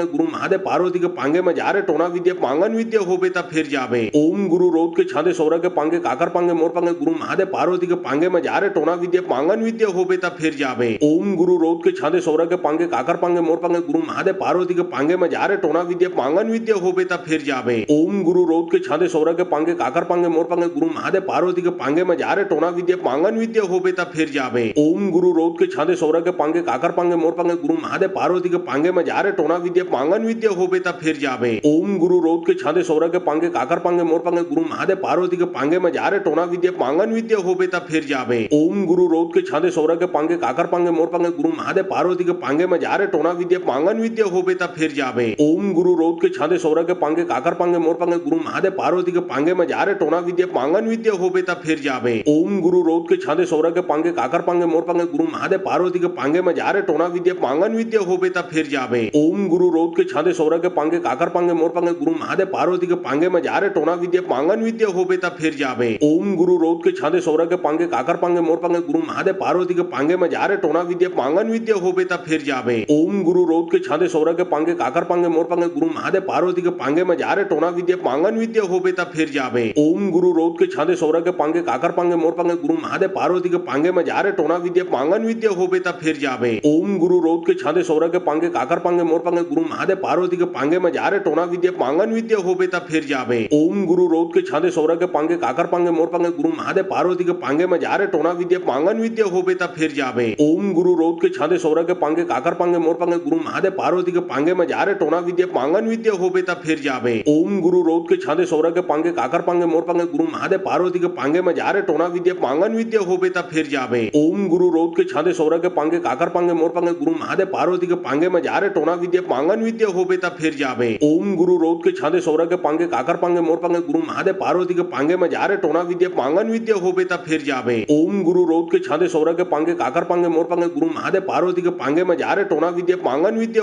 रे टोना विद्या पांगन विद्या होबे ता फिर जाबे। ओम गुरु रोध के छादे सौरा के पांगे काकर पांगे मोर पांगे गुरु महादेव पार्वती के पांगे में जा रे टोना विद्या पांगन विद्या होबे ता फिर जाबे। ओम गुरु रोध के छादे सौरा के पांगे काकर पांगे मोर पांगे गुरु महादेव पार्वती के पांगे में जा रे टोना विद्या पांगन विद्या होबे ता फिर जाबे। ओम गुरु रोध के छादे सौरा के पांगे काकर पांगे मोर पांगे गुरु महादेव पार्वती के पांगे में जा रे टोना विद्या पांगन विद्या होबे ता फिर जाबे। ओम गुरु रोध के छादे सौरा के पांगे काकर पांगे मोर पांगे गुरु महादेव पार्वती के पांगे में जा रे टोना विद्या पांगन विद्या होबे ता फिर जाबे। ओम गुरु रोध के छादे सौरा के पांगे काकर पांगे मोर पांगे गुरु महादेव पार्वती के पांगे में जा रे टोना विद्या पांगन विद्या होबे ता फिर जाबे। ओम गुरु रोध के छादे सौरा के पांगे काकर पांगे मोर पांगे गुरु महादेव पार्वती के पांगे में जा रे टोना विद्या पांगन विद्या होबे ता फिर जाबे। ओम गुरु रोध के छादे सौरा के पांगे काकर पांगे मोर पांगे गुरु महादेव पार्वती के पांगे में जा रे टोना विद्या पांगन विद्या होबे ता फिर जाबे। ओम गुरु रोध के छादे सौरा के पांगे काकर पांगे मोर पांगे गुरु महादेव पार्वती के पांगे में जा रे टोना विद्या पांगन विद्या होबे ता फिर जाबे। ओम गुरु रोध के छादे सौरा के पांगे काकर पांगे मोर पांगे गुरु महादेव पार्वती के पांगे में जा रे टोना विद्या पांगन विद्या होबे ता फिर जाबे। ओम गुरु रोध के छादे सौरा के पांगे काकर पांगे मोर पांगे गुरु महादेव पार्वती के पांगे में जा रे टोना विद्या पांगन विद्या होबे ता फिर जाबे। ओम गुरु रोध के छादे सौरा के पांगे काकर पांगे मोर पांगे गुरु महादेव पार्वती के पांगे में जा रे टोना विद्या पांगन विद्या होबे ता फिर जाबे। ओम गुरु रोध के छादे सौरा के पांगे काकर पांगे मोर पांगे गुरु महादेव पार्वती के पांगे में जा रे टोना विद्या पांगन विद्या होबे ता फिर जाबे। ओम गुरु रोध के छादे सौरा के पांगे काकर पांगे मोर पांगे गुरु महादेव पार्वती के पांगे में जा रे टोना विद्या पांगन विद्या होबे ता फिर जाबे। ओम गुरु रोध के छादे सौरा के पांगे काकर पांगे मोर पांगे गुरु महादेव पार्वती के पांगे में जा रे टोना विद्या पांगन विद्या होबे ता फिर जाबे। ओम गुरु रोध के छादे सौरा के पांगे काकर पांगे मोर पांगे गुरु महादेव पार्वती के पांगे में जा रे टोना विद्या पांगन विद्या होबे ता फिर जाबे। ओम गुरु रोध के छादे सौरा के पांगे काकर पांगे मोर पांगे गुरु महादेव पार्वती के पांगे में जा रे टोना विद्या पांगन विद्या होबे ता फिर जाबे। ओम गुरु रोध के छादे सौरा के पांगे काकर पांगे मोर पांगे गुरु महादेव पार्वती के पांगे में जा रे टोना विद्या पांगन विद्या होबे ता फिर जाबे। ओम गुरु रोध के छादे सौरा के पांगे काकर पांगे मोर पांगे गुरु महादेव पार्वती के पांगे में जा रे टोना विद्या पांगन विद्या होबे ता फिर जाबे। ओम गुरु रोध के छादे सौरा के पांगे काकर पांगे मोर पांगे गुरु महादेव पार्वती के पांगे में जा रे टोना विद्या पांगन विद्या होबे ता फिर जाबे। ओम गुरु रोध के छादे सौरा के पांगे काकर पांगे मोर पांगे गुरु महादेव पार्वती के पांगे में जा रे टोना विद्या पांगन विद्या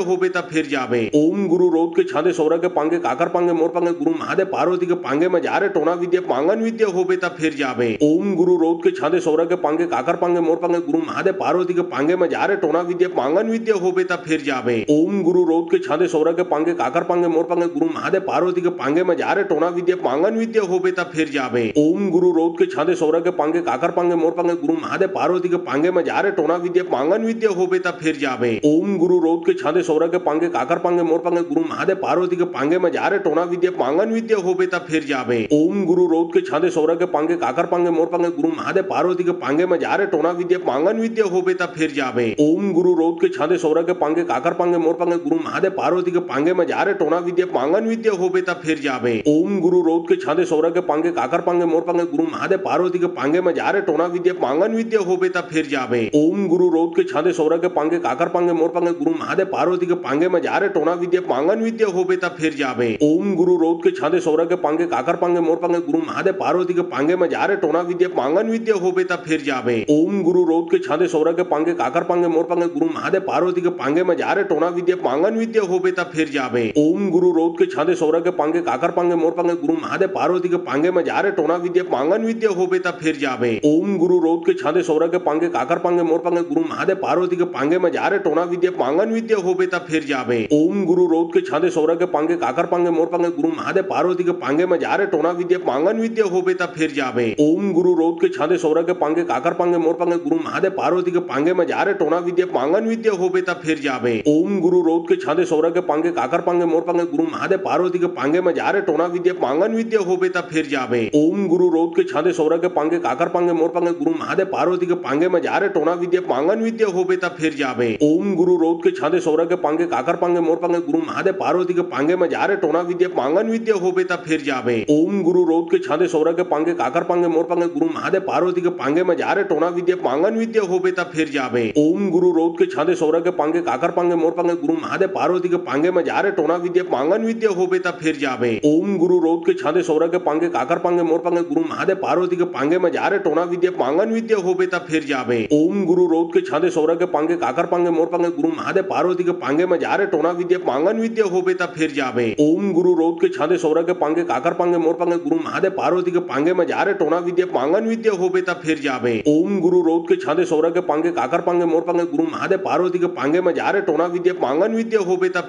होबे ता फिर जाबे। ओम गुरु रोध के छादे सौरा के पांगे काकर पांगे मोर पांगे गुरु महादेव पार्वती के पांगे में जा रे टोना विद्या पांगन विद्या होबे ता फिर जाबे। ओम गुरु रोध के छादे सौरा के पांगे काकर पांगे मोर पांगे गुरु महादेव पार्वती के पांगे में जा रे टोना विद्या पांगन विद्या होबे ता फिर जाबे। ओम गुरु रोध के छादे सौरा के पांगे काकर पांगे मोर पांगे गुरु महादेव पार्वती के पांगे में जा रे टोना विद्या पांगन विद्या होबे ता फिर जाबे। ओम गुरु रोध के छादे सौरा के पांगे काकर पांगे मोर पांगे गुरु महादेव पार्वती के पांगे में जा रे टोना विद्या पांगन विद्या होबे ता फिर जाबे। ओम गुरु रोध के छादे सौरा के पांगे काकर पांगे मोर पांगे गुरु महादेव पार्वती के पांगे में जा रे टोना विद्या पांगन विद्या होबे ता फिर जाबे। ओम गुरु रोध के छांदे सौरा के पांगे काकर पांगे मोर पांगे गुरु महादेव पार्वती के पांगे में जा रे टोना विद्या पांगन विद्या होबे ता फिर जाबे। ओम गुरु रोध के छांदे सौरा के पांगे काकर पांगे मोर पांगे गुरु महादेव पार्वती के पांगे में जा रे टोना विद्या पांगन विद्या होबे ता फिर जाबे। ओम गुरु रोध के छांदे सौरा के पांगे काकर पांगे मोर पांगे गुरु महादेव पार्वती के पांगे में जा रे टोना विद्या पांगन विद्या होबे ता फिर जाबे। ओम गुरु रोध के छांदे सौरा के पांगे काकर पांगे मोर पांगे गुरु महादेव पार्वती के पांगे में जा रे टोना विद्या पांगन विद्या होबे ता फिर जाबे। ओम गुरु रोध के छांदे सौरा के पांगे काकर पांगे मोर पांगे गुरु महादेव पार्वती के पांगे में जा रे टोना विद्या पांगन विद्या होबे ता फिर जाबे। ओम गुरु रोध के छांदे सौरा के पांगे काकर पांगे मोर पांगे गुरु महादेव पार्वती के पांगे में जा रे टोना विद्या पांगन विद्या होबे ता फिर जाबे। ओम गुरु रोध के छांदे सौरा के पांगे काकर पांगे मोर पांगे गुरु महादेव पार्वती के पांगे में जा रे टोना विद्या पांगन विद्या होबे ता फिर जाबे। ओम गुरु रोध के छांदे सौरा के पांगे काकर पांगे मोर पांगे गुरु महादेव पार्वती के पांगे में जा रे टोना विद्या पांगन विद्या होबे ता फिर जाबे। ओम गुरु रोध के छांदे सौरा के पांगे काकर पांगे मोर पांगे गुरु महादेव पार्वती के पांगे में जा रे टोना विद्या पांगन विद्या होबे ता फिर जाबे। ओम गुरु रोध के छांदे सौरा के पांगे काकर पांगे मोर पांगे गुरु महादेव पार्वती के पांगे में जा रे टोना विद्या पांगन विद्या होबे ता फिर जाबे। ओम गुरु रोध के छांदे सौरा के पांगे काकर पांगे मोर पांगे गुरु महादेव पार्वती के पांगे में जा रे टोना विद्या पांगन विद्या होबे ता फिर जाबे। ओम गुरु रोध के छांदे सौरा के पांगे काकर पांगे मोर पांगे गुरु महादेव पार्वती के पांगे में जा रे टोना विद्या पांगन विद्या होबे ता फिर जाबे। ओम गुरु रोध के छांदे सौरा के पांगे काकर पांगे मोर पांगे गुरु महादेव पार्वती के पांगे में जा रे टोना विद्या पांगन विद्या होबे ता फिर जाबे। ओम गुरु रोध के छांदे सौरा के पांगे काकर पांगे मोर पांगे गुरु महादेव पार्वती के पांगे में जा रे टोना विद्या पांगन विद्या होबे ता फिर जाबे। ओम गुरु रोध के छांदे सौरा के पांगे काकर पांगे मोर पांगे गुरु महादेव पार्वती के पांगे में जा रे टोना विद्या पांगन विद्या होबे ता फिर जाबे। ओम गुरु रोध के छांदे सौरा के पांगे काकर पांगे मोर पांगे गुरु महादेव पार्वती के पांगे में जा रे टोना विद्या पांगन विद्या होबे ता फिर जाबे। ओम गुरु रोध के छांदे सौरा के पांगे काकर पांगे मोर पांगे गुरु महादेव पार्वती के पांगे में जा रे टोना विद्या पांगन विद्या होबे ता फिर जाबे। ओम गुरु रोध के छांदे सौरा के पांगे काकर पांगे मोर पांगे गुरु महादेव पार्वती के पांगे में जा रे टोना विद्या पांगन विद्या होबे ता फिर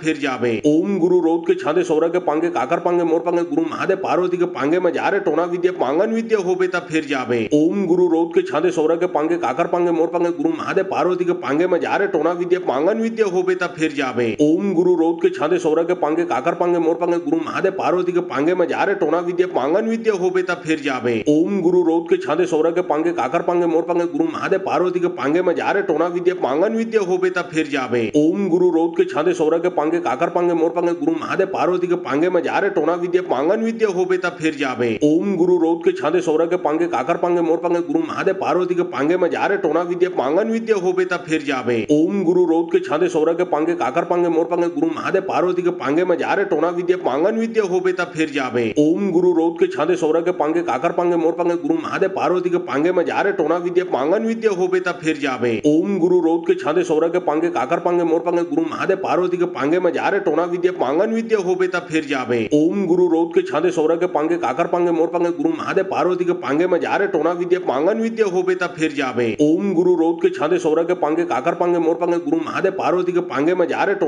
जाबे। ओम गुरु रोध के छांदे सौरा के पांगे काकर पांगे मोर पांगे गुरु महादेव पार्वती के पांगे में जा रे टोना विद्या पांगन विद्या होबे ता फिर जाबे। ओम गुरु रोध के छांदे सौरा के पांगे काकर पांगे मोर पांगे गुरु महादेव पार्वती के पांगे में जा रे टोना विद्या पांगन विद्या होबे ता फिर जाबे। ओम गुरु रोध के छांदे सौरा के पांगे काकर पांगे मोर पांगे गुरु महादेव पार्वती के पांगे में जा रे टोना विद्या पांगन विद्या होबे ता फिर जाबे। ओम गुरु रोध के छांदे सौरा के पांगे काकर पांगे मोर पांगे गुरु महादेव पार्वती के पांगे में जा रे टोना विद्या पांगन विद्या होबे ता फिर जाबे। ओम गुरु रोध के छांदे सौरा के पांगे काकर पांगे मोर पांगे गुरु महादेव पार्वती के पांगे में जा रे टोना विद्या पांगन विद्या होबे ता फिर जाबे। ओम गुरु रोध के छांदे सौरा के पांगे काकर पांगे मोर पांगे गुरु महादेव पार्वती के पांगे में जा रे टोना विद्या पांगन विद्या होबे ता फिर जाबे। ओम गुरु रोध के छांदे सौरा के पांगे काकर पांगे मोर पांगे गुरु महादेव पार्वती के पांगे में जा रे टोना विद्या पांगन विद्या होबे ता फिर जाबे। ओम गुरु रोध के छांदे सौरा के पांगे काकर पांगे मोर पांगे गुरु महादेव पार्वती के पांगे में जा रे टोना विद्या पांगन विद्या होबे ता फिर जाबे। ओम गुरु रोध के छांदे सौरा के पांगे काकर पांगे मोर पांगे गुरु महादेव पार्वती के पांगे में जा रे टोना विद्या पांगन विद्या होबे ता फिर जाबे। ओम गुरु रोध के छांदे सौरा के पांगे काकर पांगे मोर पांगे गुरु महादेव पार्वती के पांगे में जा रे टोना विद्या पांगन विद्या होबे ता फिर जाबे। ओम गुरु रोध के छांदे सौरा के पांगे काकर पांगे मोर पांगे गुरु महादेव पार्वती के पांगे में जा रे टोना विद्या पांगन विद्या होबे ता फिर जाबे। ओम गुरु रोध के छांदे सौरा के पांगे काकर पांगे मोर पांगे गुरु महादेव पार्वती के पांगे में जा रे टोना विद्या पांगन विद्या होबे ता फिर जाबे। ओम गुरु रोध के छांदे सौरा के पांगे काकर पांगे मोर पांगे गुरु महादेव पार्वती के पांगे में जा रे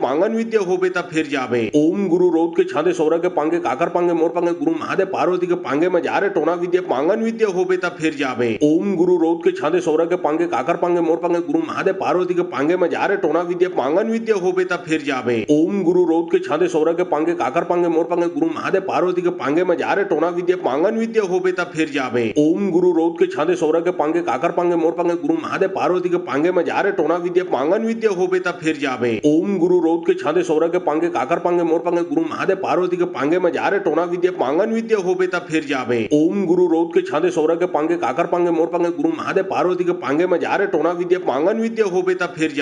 टोना विद्या पांगन विद्या होबे ता फिर जाबे। ओम गुरु रोध के छांदे सौरा के पांगे काकर पांगे मोर पांगे गुरु महादेव पार्वती के पांगे में जा रे टोना विद्या पांगन विद्या होबे ता फिर जाबे। ओम गुरु रोध के छांदे सौरा के पांगे काकर पांगे मोर पांगे गुरु महादेव पार्वती के पांगे में जा रे टोना विद्या पांगन विद्या होबे ता फिर जाबे। ओम गुरु रोध के छांदे सौरा के पांगे काकर पांगे मोर पांगे गुरु महादेव पार्वती के पांगे में जा रे टोना विद्या पांगन विद्या होबे ता फिर जाबे। ओम गुरु रोध के छांदे सौरा के पांगे काकर पांगे मोर पांगे गुरु महादेव पार्वती के पांगे में जा रे टोना विद्या पांगन विद्या होबे ता फिर जाबे। ओम गुरु रोध के छांदे सौरा के पांगे काकर पांगे मोर पांगे गुरु महादेव पार्वती के पांगे में जा रे टोना विद्या पांगन विद्या होबे ता फिर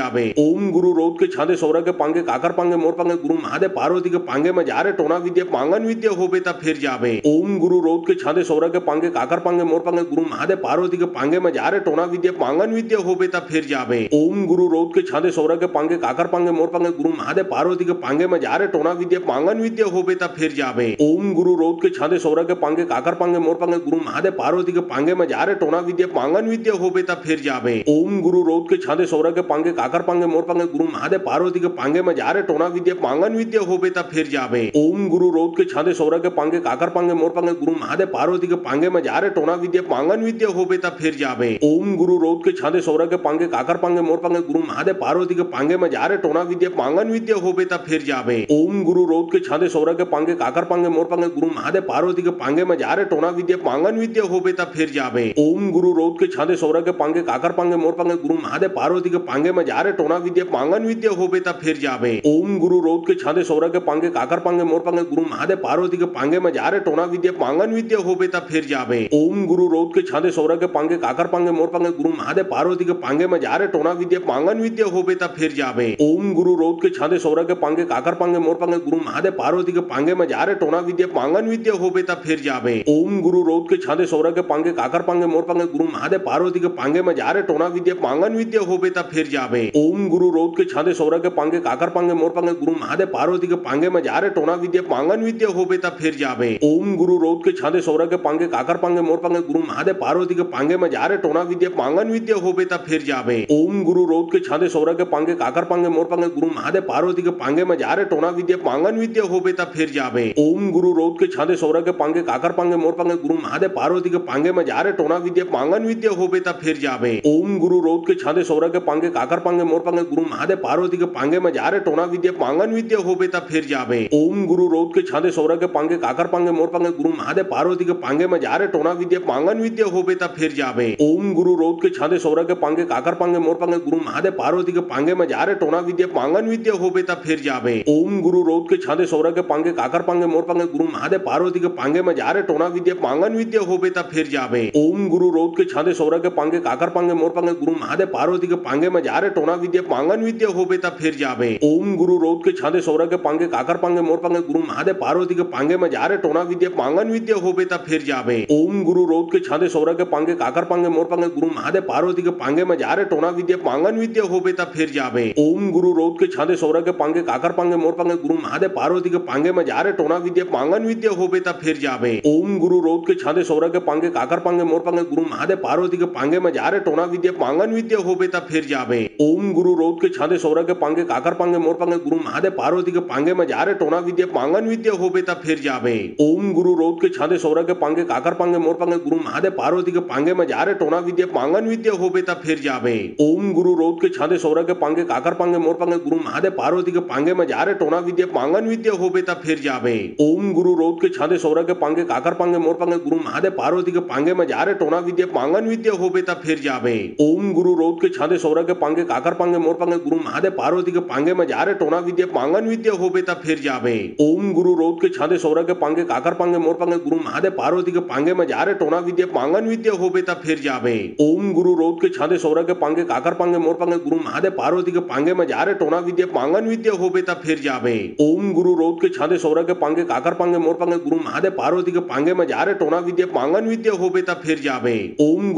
जाबे। ओम गुरु रोध के छांदे सौरा के पांगे काकर पांगे मोर पांगे गुरु महादेव पार्वती के पांगे में जा रे टोना विद्या पांगन विद्या होबे ता फिर जाबे। ओम गुरु रोध के छांदे सौरा के पांगे काकर पांगे मोर पांगे गुरु महादेव पार्वती के पांगे में जा रे टोना विद्या पांगन विद्या होबे ता फिर जाबे। ओम गुरु रोध के छांदे सौरा के पांगे काकर पांगे मोर पांगे गुरु महादेव पार्वती के पांगे में जा रे टोना विद्या पांगन विद्या होबे ता फिर जाबे। ओम गुरु रोध के छांदे सौरा के पांगे काकर पांगे मोर पांगे गुरु महादेव पार्वती के पांगे में जा रे टोना विद्या पांगन विद्या होबे ता फिर जाबे। ओम गुरु रोध के छांदे सौरा के पांगे काकर पांगे मोर पांगे गुरु महादेव पार्वती के पांगे में जा रे टोना विद्या पांगन विद्या होबे ता फिर जाबे। ओम गुरु रोध के छांदे सौरा के पांगे काकर पांगे मोर पांगे गुरु महादेव पार्वती के पांगे में जा रे टोना विद्या पांगन विद्या होबे ता फिर जाबे। ओम गुरु रोध के छांदे सौरा के पांगे काकर पांगे मोर पांगे गुरु महादेव पार्वती के पांगे में जा रे टोना विद्या पांगन विद्या होबे ता फिर जाबे। ओम गुरु रोध के छांदे छांदे सौरा के पांगे काकर पांगे मोर पांगे गुरु महादेव पार्वती के पांगे में जा रे टोना विद्या पांगन विद्या होबे ता फिर जाबे। ओम गुरु रोध के छांदे सौरा के पांगे काकर पांगे मोर पांगे गुरु महादेव पार्वती के पांगे में जा रे टोना विद्या पांगन विद्या होबे ता फिर जाबे। ओम गुरु रोध के छांदे सौरा के पांगे काकर पांगे मोर पांगे गुरु महादेव पार्वती के पांगे में जा रे टोना विद्या पांगन विद्या होबे ता फिर जाबे। ओम गुरु रोध के छांदे सौरा के पांगे काकर पांगे मोर पांगे गुरु महादेव पार्वती के पांगे में जा रे टोना विद्या पांगन विद्या होबे ता फिर जाबे। ओम गुरु रोध के छांदे सौरा के पांगे काकर पांगे मोर पांगे गुरु महादेव पार्वती के पांगे में जा रे टोना विद्या पांगन विद्या होबे ता फिर जाबे। ओम गुरु रोध के छांदे सौरा के पांगे काकर पांगे मोर पांगे गुरु महादेव पार्वती के पांगे में जा रे टोना विद्या पांगन विद्या होबे ता फिर जाबे। ओम गुरु रोध के छांदे सौरा के पांगे काकर पांगे मोर पांगे गुरु महादेव पार्वती के पांगे में जा रे टोना विद्या पांगन विद्या होबे ता फिर जाबे। ओम गुरु रोध के छांदे सौरा के पांगे काकर पांगे मोर पांगे गुरु महादेव पार्वती के पांगे में जा रे टोना विद्या पांगन विद्या होबे ता फिर जाबे। ओम गुरु रोध के छांदे सौरा के पांगे काकर पांगे मोर पांगे गुरु महादेव पार्वती के पांगे में जा रे टोना विद्या पांगन विद्या होबे ता फिर जाबे। ओम गुरु रोध के छांदे सौरा के पांगे काकर पांगे मोर पांगे गुरु महादेव पार्वती के पांगे में जा रे टोना विद्या पांगन विद्या होबे ता फिर जाबे। ओम गुरु रोध के छांदे सौरा के पांगे काकर पांगे मोर पांगे गुरु महादेव पार्वती के पांगे में जा रे टोना विद्या पांगन विद्या होबे ता फिर जाबे। ओम गुरु रोध के छांदे सौरा के पांगे काकर पांगे मोर पांगे गुरु महादेव पार्वती के पांगे में जा रे टोना विद्या पांगन विद्या होबे ता फिर जाबे। ओम गुरु रोध के छांदे सौरा के पांगे काकर पांगे मोर पांगे गुरु महादेव पार्वती के पांगे में जा रे टोना विद्या पांगन विद्या होबे ता फिर जाबे। ओम गुरु रोध के छांदे सौरा के पांगे काकर पांगे मोर पांगे गुरु महादेव पार्वती के पांगे में जा रे टोना विद्या पांगन विद्या होबे ता फिर जाबे। ओम गुरु रोध के छांदे सौरा के पांगे काकर पांगे मोर पांगे गुरु महादेव पार्वती के पांगे में जा रे टोना विद्या पांगन विद्या होबे ता फिर जाबे। ओम गुरु रोध के छांदे सौरा के पांगे काकर पांगे मोर पांगे गुरु महादेव पार्वती के पांगे में जा रे टोना विद्या पांगन विद्या होबे ता फिर जाबे। ओम गुरु रोध के छांदे सौरा के पांगे काकर पांगे मोर पांगे गुरु महादेव पार्वती के पांगे में जा रे टोना विद्या पांगन विद्या होबे ता फिर जाबे। ओम गुरु रोध के छांदे सौरा के पांगे काकर पांगे मोर पांगे गुरु महादेव पार्वती के पांगे में जा रे टोना विद्या पांगन विद्या होबे ता फिर जाबे। ओम गुरु रोध के छांदे सौरा के पांगे काकर पांगे मोर पांगे गुरु महादेव पार्वती के पांगे में जा रे टोना विद्या पांगन विद्या होबे ता फिर जाबे। ओम गुरु रोध के छांदे सौरा के पांगे काकर पांगे मोर पांगे गुरु महादेव पार्वती के पांगे में जा रे टोना विद्या पांगन विद्या होबे ता फिर जाबे। ओम गुरु रोध के छांदे सौरा के पांगे काकर पांगे मोर पांगे गुरु महादेव पार्वती के पांगे में जा रे टोना विद्या पांगन विद्या होबे ता फिर जाबे। ओम गुरु रोध के छांदे सौरा के पांगे काकर पांगे मोर पांगे गुरु महादेव पार्वती के पांगे में जा रे टोना विद्या पांगन विद्या होबे ता फिर जाबे। ओम गुरु रोध के छांदे सौरा के पांगे काकर पांगे मोर पांगे गुरु महादेव पार्वती के पांगे में जा रे टोना विद्या पांगन विद्या होबे ता फिर जाबे। ओम गुरु रोध के छांदे सौरा के पांगे काकर पांगे मोर पांगे गुरु महादेव पार्वती के पांगे में जा रे टोना विद्या पांगन विद्या होबे ता फिर जाबे। ओम गुरु रोध के छांदे सौरा के पांगे काकर पांगे मोर पांगे गुरु महादेव पार्वती के पांगे में जा रे टोना विद्या पांगन विद्या होबे ता फिर जाबे। ओम गुरु रोध के छांदे सौरा के पांगे काकर पांगे मोर पांगे गुरु महादेव पार्वती के पांगे में जा रे टोना विद्या पांगन विद्या होबे ता फिर जाबे। ओम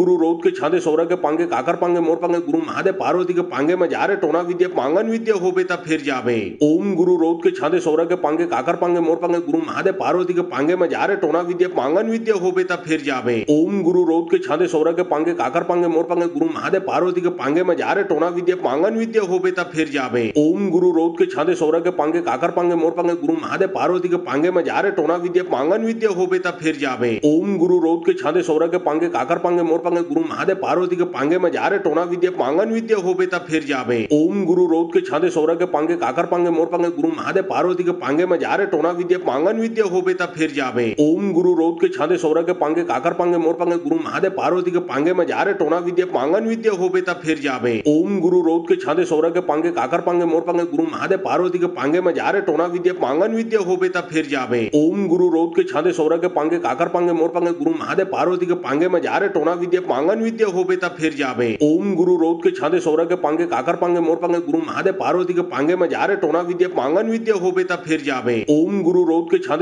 गुरु रोध के छांदे सौरा के पांगे काकर पांगे मोर पांगे गुरु महादेव पार्वती के पांगे में जा रे टोना विद्या पांगन विद्या होबे ता फिर जाबे। ओम गुरु रोध के छांदे सौरा के पांगे काकर पांगे मोर पांगे गुरु महादेव पार्वती के पांगे में जा रे टोना विद्या पांगन विद्या होबे ता फिर जाबे। ओम गुरु रोध के छांदे सौरा के पांगे काकर पांगे मोर पांगे गुरु महादेव पार्वती के पांगे में जा रे टोना विद्या पांगन विद्या होबे ता फिर जाबे। ओम गुरु रोध के छांदे सौरा के पांगे काकर पांगे मोर पांगे गुरु महादेव पार्वती के पांगे में जा रे टोना विद्या पांगन विद्या होबे ता फिर जाबे। ओम गुरु रोध के छांदे सौरा के पांगे काकर पांगे मोर पांगे गुरु महादेव पार्वती के पांगे में जा रे टोना विद्या पांगन विद्या होबे ता फिर जाबे। ओम गुरु रोध के छांदे सौरा के पांगे काकर पांगे मोर पांगे गुरु महादेव पार्वती के पांगे में जा रे टोना विद्या पांगन विद्या होबे ता फिर जाबे। ओम गुरु रोध के छांदे सौरा के पांगे काकर पांगे मोर पांगे गुरु महादेव पार्वती के पांगे में जा रे टोना विद्या पांगन विद्या होबे ता फिर जाबे। ओम गुरु रोध के छांदे सौरा के पांगे काकर पांगे मोर पांगे गुरु महादेव पार्वती के पांगे में जा रे टोना विद्या पांगन विद्या होबे ता फिर जाबे। ओम गुरु रोध के छांदे सौरा के पांगे काकर पांगे मोर पांगे गुरु महादेव पार्वती के पांगे में जा रे टोना विद्या पांगन विद्या होबे ता फिर जाबे। ओम गुरु रोध के छांदे सौरा के पांगे काकर पांगे मोर पांगे गुरु महादेव पार्वती के पांगे में जा रे टोना विद्या पांगन विद्या होबे ता फिर जाबे। ओम गुरु रोध के छांदे सौरा के पांगे काकर पांगे मोर पांगे गुरु महादेव पार्वती के पांगे में जा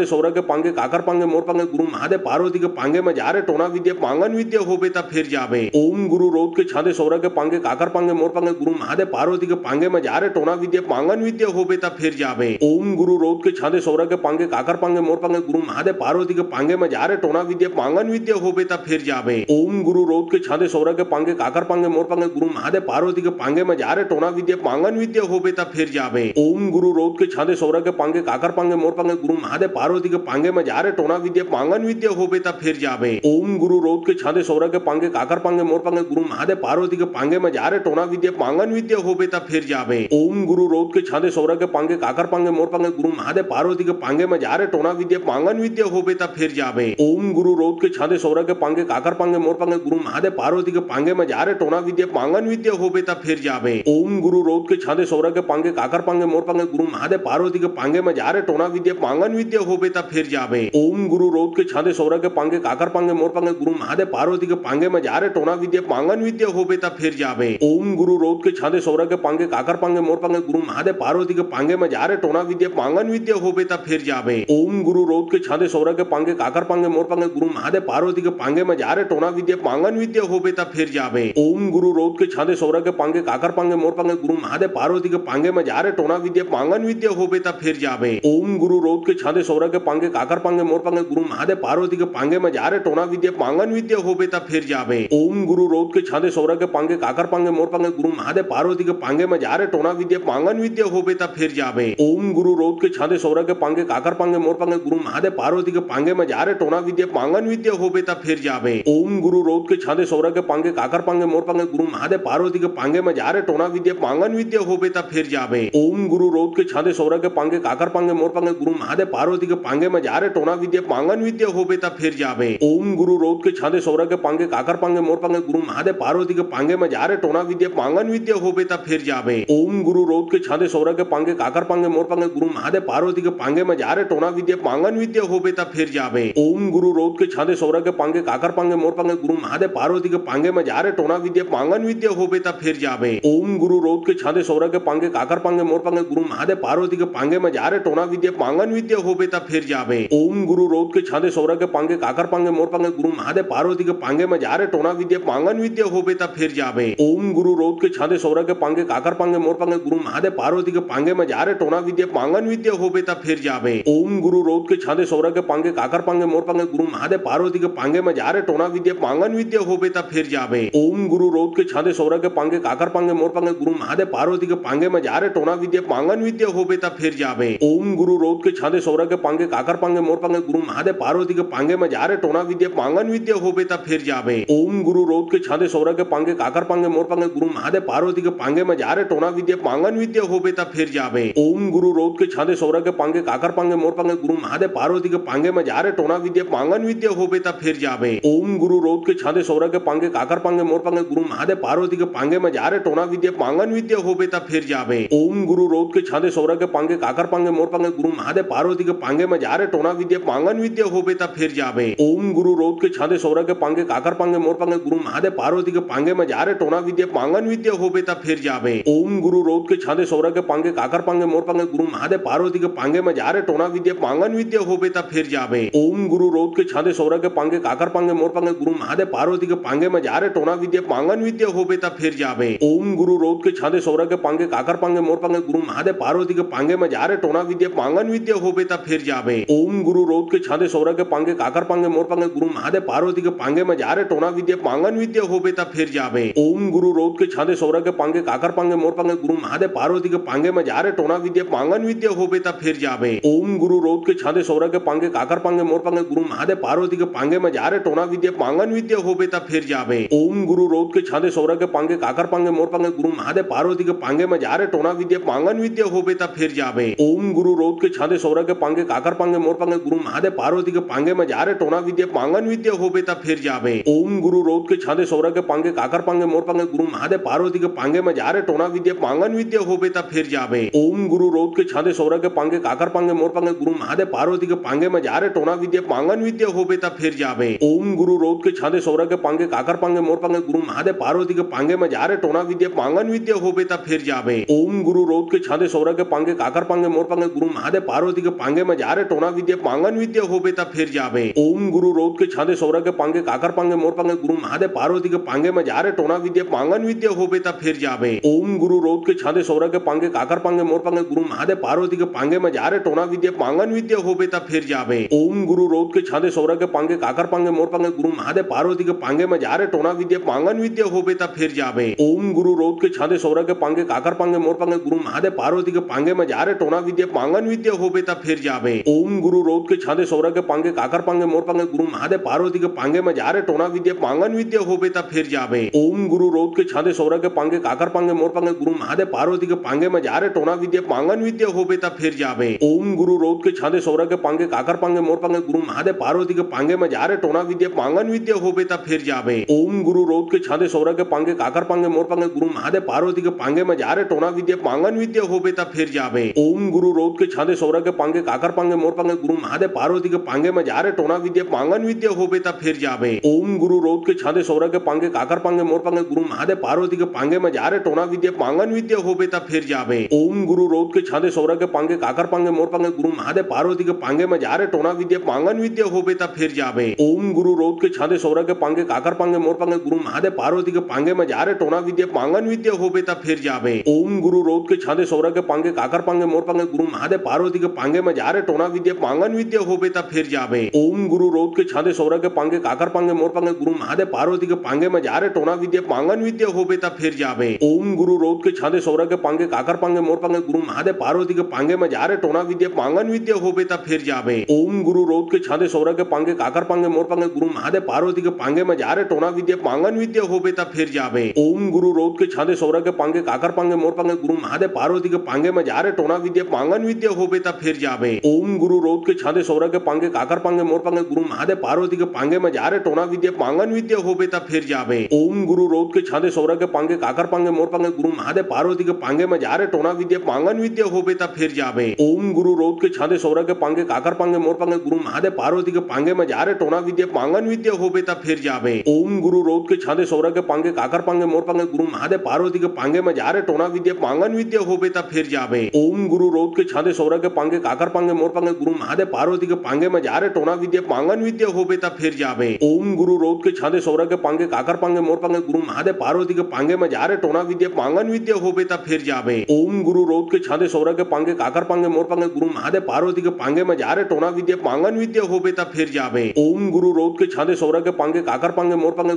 रे टोना विद्या पांगन विद्या होबे ता फिर जाबे। ओम गुरु रोध के छांदे सौरा के पांगे काकर पांगे मोर पांगे गुरु महादेव पार्वती के पांगे में जा रे टोना विद्या पांगन विद्या होबे ता फिर जाबे। ओम गुरु रोध के छांदे सौरा के पांगे काकर पांगे मोर पांगे गुरु महादेव पार्वती के पांगे में जा रे टोना विद्या पांगन विद्या होबे ता फिर जाबे। ओम गुरु रोध के छांदे सौरा के पांगे काकर पांगे मोर पांगे गुरु महादेव पार्वती के पांगे में जा रे टोना विद्या पांगन विद्या होबे ता फिर जाबे। ओम गुरु रोध के छांदे सौरा के पांगे काकर पांगे मोर पांगे गुरु महादेव पार्वती के पांगे में जा रे टोना विद्या पांगन विद्या होबे ता फिर जाबे। ओम गुरु रोध के छांदे सौरा के पांगे काकर पांगे मोर पांगे गुरु महादेव पार्वती के पांगे में जा रे टोना विद्या पांगन विद्या होबे ता फिर जाबे। ओम गुरु रोध के छांदे सौरा के पांगे काकर पांगे मोर पांगे गुरु महादेव पार्वती के पांगे में जा रे टोना विद्या पांगन विद्या होबे ता फिर जाबे। ओम गुरु रोध के छांदे सौरा के पांगे काकर पांगे मोर पांगे गुरु महादेव महादेव पार्वती के पांगे में जा रे टोना विद्या पांगन विद्या होबे ता फिर जावे। ओम गुरु रोध के छादे सौरा के पांगे काकर पांगे मोर पांगे गुरु महादेव पार्वती के पांगे में जा रे टोना विद्या पांगन विद्या होबे ता फिर जावे। ओम गुरु रोध के छादे सौरा के पांगे काकर पांगे मोर पांगे गुरु महादेव पार्वती के पांगे में जा रे टोना विद्या पांगन विद्या होबे ता फिर जावे। ओम गुरु रोध के छादे सौरा के पांगे काकर पांगे मोर पांगे गुरु महादेव पार्वती के पांगे में जा रे टोना विद्या पांगन विद्या होबे ता फिर जावे। ओम गुरु रोध के छादे सौरा के पांगे काकर पांगे मोर पांगे गुरु महादेव पार्वती के पांगे में जा रे टोना विद्या पांगन विद्या होबे ता फिर जावे। ओम गुरु रोध के छादे सौरा के पांगे काकर पांगे मोर पांगे गुरु महादेव पार्वती के पांगे में जा रे टोना विद्या पांगन विद्या होबे ता फिर जावे। ओम गुरु रोध के छादे सौरा के पांगे काकर पांगे मोर पांगे गुरु महादेव पार्वती के पांगे में जा रे टोना विद्या पांगन विद्या होबे ता फिर जावे। ओम गुरु रोध के छादे सौरा के पांगे काकर पांगे मोर पांगे गुरु महादेव पार्वती के पांगे में जा रे टोना विद्या पांगन विद्या होबे ता फिर जावे। ओम गुरु रोध के छादे सौरा के पांगे काकर पांगे मोर पांगे गुरु महादेव पार्वती के पांगे में जा रे टोना विद्या पांगन विद्या होबे ता फिर जावे। ओम गुरु रोध के छादे सौरा के पांगे काकर पांगे मोर पांगे गुरु महादेव पार्वती के पांगे में जा रे टोना विद्या पांगन विद्या होबे ता फिर जावे। ओम गुरु रोध के छादे सौरा के पांगे काकर पांगे मोर पांगे गुरु महादेव पार्वती के पांगे में जा रे टोना विद्या पांगन विद्या होबे ता फिर जावे। ओम गुरु रोध के छादे सौरा के पांगे काकर पांगे मोर पांगे गुरु महादेव पार्वती के पांगे में जा रे टोना विद्या पांगन विद्या होबे ता फिर जावे। ओम गुरु रोध के छादे सौरा के पांगे काकर पांगे मोर पांगे गुरु महादेव पार्वती के पांगे में जा रे टोना विद्या पांगन विद्या होबे ता फिर जावे। ओम गुरु रोध के छादे सौरा के पांगे काकर पांगे मोर पांगे गुरु महादेव पार्वती के पांगे में जा रे टोना विद्या पांगन विद्या होबे ता फिर जावे। ओम गुरु रोध के छादे सौरा के पांगे काकर पांगे मोर पांगे गुरु महादेव पार्वती के पांगे में जा रे टोना विद्या पांगन विद्या होबे ता फिर जावे। ओम गुरु रोध के छादे सौरा के पांगे काकर पांगे मोर पांगे गुरु महादेव पार्वती के पांगे में जा रे टोना विद्या पांगन विद्या होबे ता फिर जावे। ओम गुरु रोध के छादे सौरा के पांगे काकर पांगे मोर पांगे गुरु महादेव पार्वती के पांगे में जा रे टोना विद्या पांगन विद्या होबे ता फिर जावे। ओम गुरु रोध के छादे सौरा के पांगे काकर पांगे मोर पांगे गुरु महादेव पार्वती के पांगे में जा रे टोना विद्या पांगन विद्या होबे ता फिर जावे। ओम गुरु रोध के छादे सौरा के पांगे काकर पांगे मोर पांगे गुरु महादेव पार्वती के पांगे में जा रे टोना विद्या पांगन विद्या होबे ता फिर जावे। ओम गुरु रोध के छादे सौरा के पांगे काकर पांगे मोर पांगे गुरु महादेव पार्वती के पांगे में जा रे टोना विद्या पांगन विद्या होबे ता फिर जावे। ओम गुरु रोध के छादे सौरा के पांगे काकर पांगे मोर पांगे गुरु महादेव पार्वती के पांगे में जा रे टोना विद्या पांगन विद्या होबे ता फिर जावे। ओम गुरु रोध के छादे सौरा के पांगे काकर पांगे मोर पांगे गुरु महादेव पार्वती के पांगे में जा रे टोना विद्या पांगन विद्या होबे ता फिर जावे। ओम गुरु रोध के छादे सौरा के पांगे काकर पांगे मोर पांगे गुरु महादेव पार्वती के पांगे में जा रे टोना विद्या पांगन विद्या होबे ता फिर जावे। ओम गुरु रोध के छादे सौरा के पांगे काकर पांगे मोर पांगे गुरु महादेव पार्वती के पांगे में जा रे टोना विद्या पांगन विद्या होबे ता फिर जावे। ओम गुरु रोध के छादे सौरा के पांगे काकर पांगे मोर पांगे गुरु महादेव पार्वती के पांगे में जा रे टोना विद्या पांगन विद्या होबे ता फिर जावे। ओम गुरु रोध के छादे सौरा के पांगे काकर पांगे मोर पांगे गुरु महादेव पार्वती के पांगे में जा रे टोना विद्या पांगन विद्या होबे ता फिर जावे। ओम गुरु रोध के छादे सौरा के पांगे काकर पांगे मोर पांगे गुरु महादेव पार्वती के पांगे में जा रे टोना विद्या पांगन विद्या होबे ता फिर जावे। ओम गुरु रोध के छादे सौरा के पांगे काकर पांगे मोर पांगे गुरु महादेव पार्वती के पांगे में जा रे टोना विद्या पांगन विद्या होबे ता फिर जावे। ओम गुरु रोध के छादे सौरा के पांगे काकर पांगे मोर पांगे गुरु महादेव पार्वती के पांगे में जा रे टोना विद्या पांगन विद्या होबे ता फिर जावे। ओम गुरु रोध के छादे सौरा के पांगे काकर पांगे मोर पांगे गुरु महादेव पार्वती के पांगे में जा रे टोना विद्या पांगन विद्या होबे ता फिर जावे। ओम गुरु रोध के छादे सौरा के पांगे काकर पांगे मोर पांगे गुरु महादेव पार्वती के पांगे में जा रे टोना विद्या पांगन विद्या होबे ता फिर जावे। ओम गुरु रोध के छादे सौरा के पांगे काकर पांगे मोर पांगे गुरु महादेव पार्वती के पांगे में जा रे टोना विद्या पांगन विद्या होबे ता फिर जावे। ओम गुरु रोध के छादे सौरा के पांगे काकर पांगे मोर पांगे गुरु महादेव पार्वती के पांगे में जा रे टोना विद्या पांगन विद्या होबे ता फिर जावे। ओम गुरु रोध के छादे सौरा के पांगे काकर पांगे मोर पांगे गुरु महादेव पार्वती के पांगे में जा रे टोना विद्या पांगन विद्या होबे ता फिर जावे। ओम गुरु रोध के छादे सौरा के पांगे काकर पांगे मोर पांगे गुरु महादेव पार्वती के पांगे में जा रे टोना विद्या पांगन विद्या होबे ता फिर जावे। ओम गुरु रोध के छादे सौरा के पांगे काकर पांगे मोर पांगे गुरु महादेव पार्वती के पांगे में जा रे टोना विद्या पांगन विद्या होबे ता फिर जावे। ओम गुरु रोध के छादे सौरा के पांगे काकर पांगे मोर पांगे गुरु महादेव पार्वती के पांगे में जा रे टोना विद्या पांगन विद्या होबे ता फिर जावे। ओम गुरु रोध के छादे सौरा के पांगे काकर पांगे मोर पांगे गुरु महादेव पार्वती के पांगे में जा रे टोना विद्या पांगन विद्या होबे ता फिर जावे। ओम गुरु रोध के छादे सौरा के पांगे काकर पांगे मोर पांगे गुरु महादेव पार्वती के पांगे में जा रे टोना विद्या पांगन विद्या होबे ता फिर जावे। ओम गुरु रोध के छादे सौरा के पांगे काकर पांगे मोर पांगे गुरु महादेव पार्वती के पांगे में जा रे टोना विद्या पांगन विद्या होबे ता फिर जावे। ओम गुरु रोध के छादे सौरा के पांगे काकर पांगे मोर पांगे गुरु महादेव पार्वती के पांगे में जा रे टोना विद्या पांगन विद्या होबे ता फिर जावे। ओम गुरु रोध के छादे सौरा के पांगे काकर पांगे मोर पांगे गुरु महादेव पार्वती के पांगे में जा रे टोना विद्या पांगन विद्या होबे ता फिर जावे। ओम गुरु रोध के छादे सौरा के पांगे काकर पांगे मोर पांगे गुरु महादेव पार्वती के पांगे में जा रे टोना विद्या पांगन विद्या होबे ता फिर जावे। ओम गुरु रोध के छादे सौरा के पांगे काकर पांगे मोर पांगे गुरु महादेव पार्वती के पांगे में जा रे टोना विद्या पांगन विद्या होबे ता फिर जावे। ओम गुरु रोध के छांदे सौरा के पांगे काकर पांगे मोर पांगे गुरु महादेव पार्वती के पांगे में जा रे टोना विद्या पांगन विद्या होबे ता फिर जावे। ओम गुरु रोध के छांदे सौरा के पांगे काकर पांगे मोर पांगे गुरु महादेव पार्वती के पांगे में जा रे टोना विद्या पांगन विद्या होबे ता फिर जावे। ओम गुरु रोध के छांदे सौरा के पांगे काकर पांगे मोर पांगे गुरु महादेव पार्वती के पांगे में जा रे टोना विद्या पांगन विद्या होबे ता फिर जावे। ओम गुरु रोध के छांदे सौरा के पांगे काकर पांगे मोर पांगे गुरु महादेव पार्वती के पांगे में जा रे टोना विद्या पांगन विद्या होबे ता फिर जावे। ओम गुरु रोध के छांदे सौरा के पांगे काकर पांगे मोर पांगे गुरु महादेव पार्वती के पांगे में जा रे टोना विद्या पांगन विद्या होबे ता फिर जावे। ओम गुरु रोध के छांदे सौरा के पांगे काकर पांगे मोर पांगे गुरु महादेव पार्वती के पांगे में जा रे टोना विद्या पांगन विद्या होबे ता फिर जावे। ओम गुरु रोध के छांदे सौरा के पांगे काकर पांगे मोर पांगे गुरु महादेव पार्वती के पांगे में जा रे टोना विद्या पांगन विद्या होबे ता फिर जावे। ओम गुरु रोध के छांदे सौरा के पांगे काकर पांगे मोर पांगे गुरु महादेव पार्वती के पांगे में जा रे टोना विद्या पांगन विद्या होबे ता फिर जावे। ओम गुरु रोध के छांदे सौरा के पांगे काकर पांगे मोर पांगे गुरु महादेव पार्वती के पांगे में जा रे टोना विद्या पांगन विद्या होबे ता फिर जावे। ओम गुरु रोध के छांदे सौरा के पांगे काकर पांगे मोर पांगे गुरु महादेव पार्वती के पांगे में जा रे टोना विद्या पांगन विद्या होबे ता फिर जावे। ओम गुरु रोध के छांदे सौरा के पांगे काकर पांगे मोर पांगे गुरु महादेव पार्वती के पांगे में जा रे टोना विद्या पांगन विद्या होबे ता फिर जावे। ओम गुरु रोध के छांदे सौरा के पांगे काकर पांगे मोर पांगे गुरु महादेव पार्वती के पांगे में जा रे टोना विद्या पांगन विद्या होबे ता फिर जावे। ओम गुरु रोध के छांदे सौरा के पांगे काकर पांगे मोर पांगे गुरु महादेव पार्वती के पांगे में जा रे टोना विद्या पांगन विद्या होबे ता फिर जावे। ओम गुरु रोध के छांदे सौरा के पांगे काकर पांगे मोर पांगे गुरु महादेव पार्वती के पांगे में जा रे टोना विद्या पांगन विद्या होबे ता फिर जावे। ओम गुरु रोध के छांदे सौरा के पांगे काकर पांगे मोर पांगे गुरु महादेव पार्वती के पांगे में जा रे टोना विद्या पांगन विद्या होबे ता फिर जावे। ओम गुरु रोध के छांदे सौरा के पांगे काकर पांगे मोर पांगे गुरु महादेव पार्वती के पांगे में जा रे टोना विद्या पांगन विद्या होबे ता फिर जावे। ओम गुरु रोध के छांदे सौरा के पांगे काकर पांगे मोर पांगे गुरु महादेव पार्वती के पांगे में जा रे टोना विद्या पांगन विद्या होबे ता फिर जावे। ओम गुरु रोध के छांदे सौरा के पांगे काकर पांगे मोर पांगे गुरु महादेव पार्वती के पांगे में जा रे टोना विद्या पांगन विद्या होबे ता फिर जावे। ओम गुरु रोध के छांदे सौरा के पांगे काकर पांगे मोर पांगे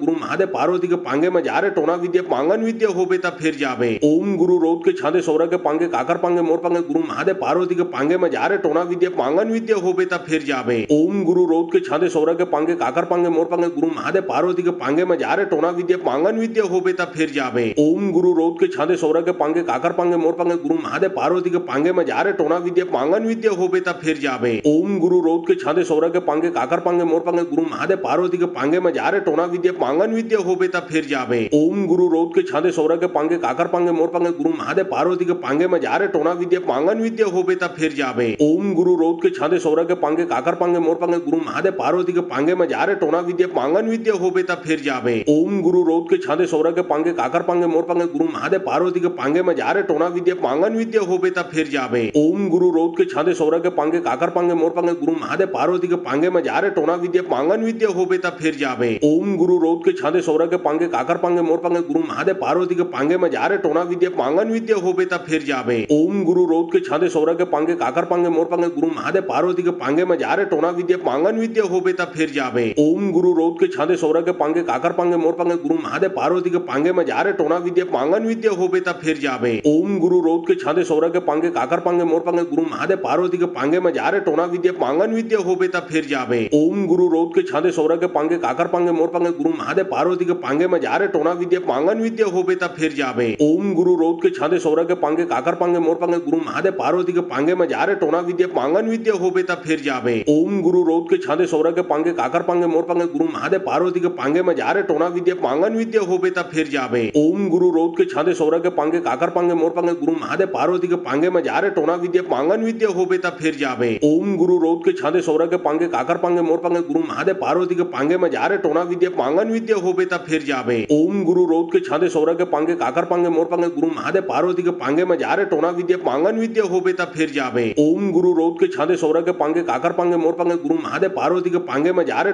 गुरु महादेव पार्वती के पांगे में जा रे टोना विद्या पांगन विद्या होबे ता फिर जावे। ओम गुरु रोध के छांदे सौरा के पांगे काकर पांगे मोर पांगे गुरु महादेव पार्वती के पांगे में जा रे टोना विद्या पांगन विद्या होबे ता फिर जावे। ओम गुरु रोध के छांदे सौरा के पांगे काकर पांगे मोर पांगे गुरु महादेव पार्वती के पांगे में जा रे टोना विद्या पांगन विद्या होबे ता फिर जावे। ओम गुरु रोध के छांदे सौरा के पांगे काकर पांगे मोर पांगे गुरु महादेव पार्वती के पांगे में जा रे टोना विद्या पांगन विद्या होबे ता फिर जावे। ओम गुरु रोध के छांदे सौरा के पांगे काकर पांगे मोर पांगे गुरु महादेव पार्वती के पांगे में जा रे टोना विद्या पांगन विद्या होबे ता फिर जावे। ओम गुरु रोध के छांदे सौरा के पांगे काकर पांगे मोर पांगे गुरु महादेव पार्वती के पांगे में जा रे टोना विद्या पांगन विद्या होबे ता फिर जावे। ओम गुरु रोध के छांदे सौरा के पांगे काकर पांगे मोर पांगे गुरु महादेव पार्वती के पांगे में जा रे टोना विद्या पांगन विद्या होबे ता फिर जावे। ओम गुरु रोध के छांदे सौरा के पांगे काकर पांगे मोर पांगे गुरु महादेव पार्वती के पांगे में जा रे टोना विद्या पांगन विद्या होबे ता फिर जावे। ओम गुरु रोध के छांदे सौरा के पांगे काकर पांगे मोर पांगे गुरु महादेव पार्वती के पांगे में जा रे टोना विद्या पांगन विद्या होबे ता फिर जावे। ओम गुरु रोध के छांदे सौरा के पांगे काकर पांगे मोर पांगे गुरु महादेव पार्वती के पांगे में जा रे टोना विद्या पांगन विद्या होबे ता फिर जावे। ओम गुरु रोध के छांदे सौरा के पांगे काकर पांगे मोर पांगे गुरु महादेव पार्वती के पांगे में जा रे टोना विद्या पांगन विद्या होबे ता फिर जावे। ओम गुरु रोध के छांदे सौरा के पांगे काकर पांगे मोर पांगे गुरु महादेव पार्वती के पांगे में जा रे टोना विद्या पांगन विद्या होबे ता फिर जावे। ओम गुरु रोध के छांदे सौरा के पांगे काकर पांगे मोर पांगे गुरु महादेव पार्वती के पांगे में जा रे टोना विद्या पांगन विद्या होबे ता फिर जावे। ओम गुरु रोध के छांदे सौरा के पांगे काकर पांगे मोर पांगे गुरु महादेव पार्वती के पांगे में जा रे टोना विद्या पांगन विद्या होबे ता फिर जावे। ओम गुरु रोध के छांदे सौरा के पांगे काकर पांगे मोर पांगे गुरु महादेव पार्वती के पांगे में जा रे टोना विद्या पांगन विद्या होबे ता फिर जावे। ओम गुरु रोध के छांदे सौरा के पांगे काकर पांगे मोर पांगे गुरु महादेव पार्वती के पांगे में जा रे टोना विद्या पांगन विद्या होबे ता फिर जावे। ओम गुरु रोध के छांदे सौरा के पांगे काकर पांगे मोर पांगे गुरु महादेव पार्वती के पांगे में जा रे टोना विद्या पांगन विद्या होबे ता फिर जावे। ओम गुरु रोध के छांदे सौरा के पांगे काकर पांगे मोर पांगे गुरु महादेव पार्वती के पांगे में जा रे टोना विद्या पांगन विद्या होबे ता फिर जावे। ओम गुरु रोध के छांदे सौरा के पांगे काकर पांगे मोर पांगे गुरु महादेव पार्वती के पांगे में जा रे टोना विद्या पांगन विद्या होबे ता फिर जावे। ओम गुरु रोध के छांदे सौरा के पांगे काकर पांगे मोर पांगे गुरु महादेव पार्वती के पांगे में जा रे टोना विद्या पांगन विद्या होबे ता फिर जावे। ओम गुरु रोध के छांदे सौरा के पांगे काकर पांगे मोर पांगे गुरु महादेव पार्वती के पांगे में जा रे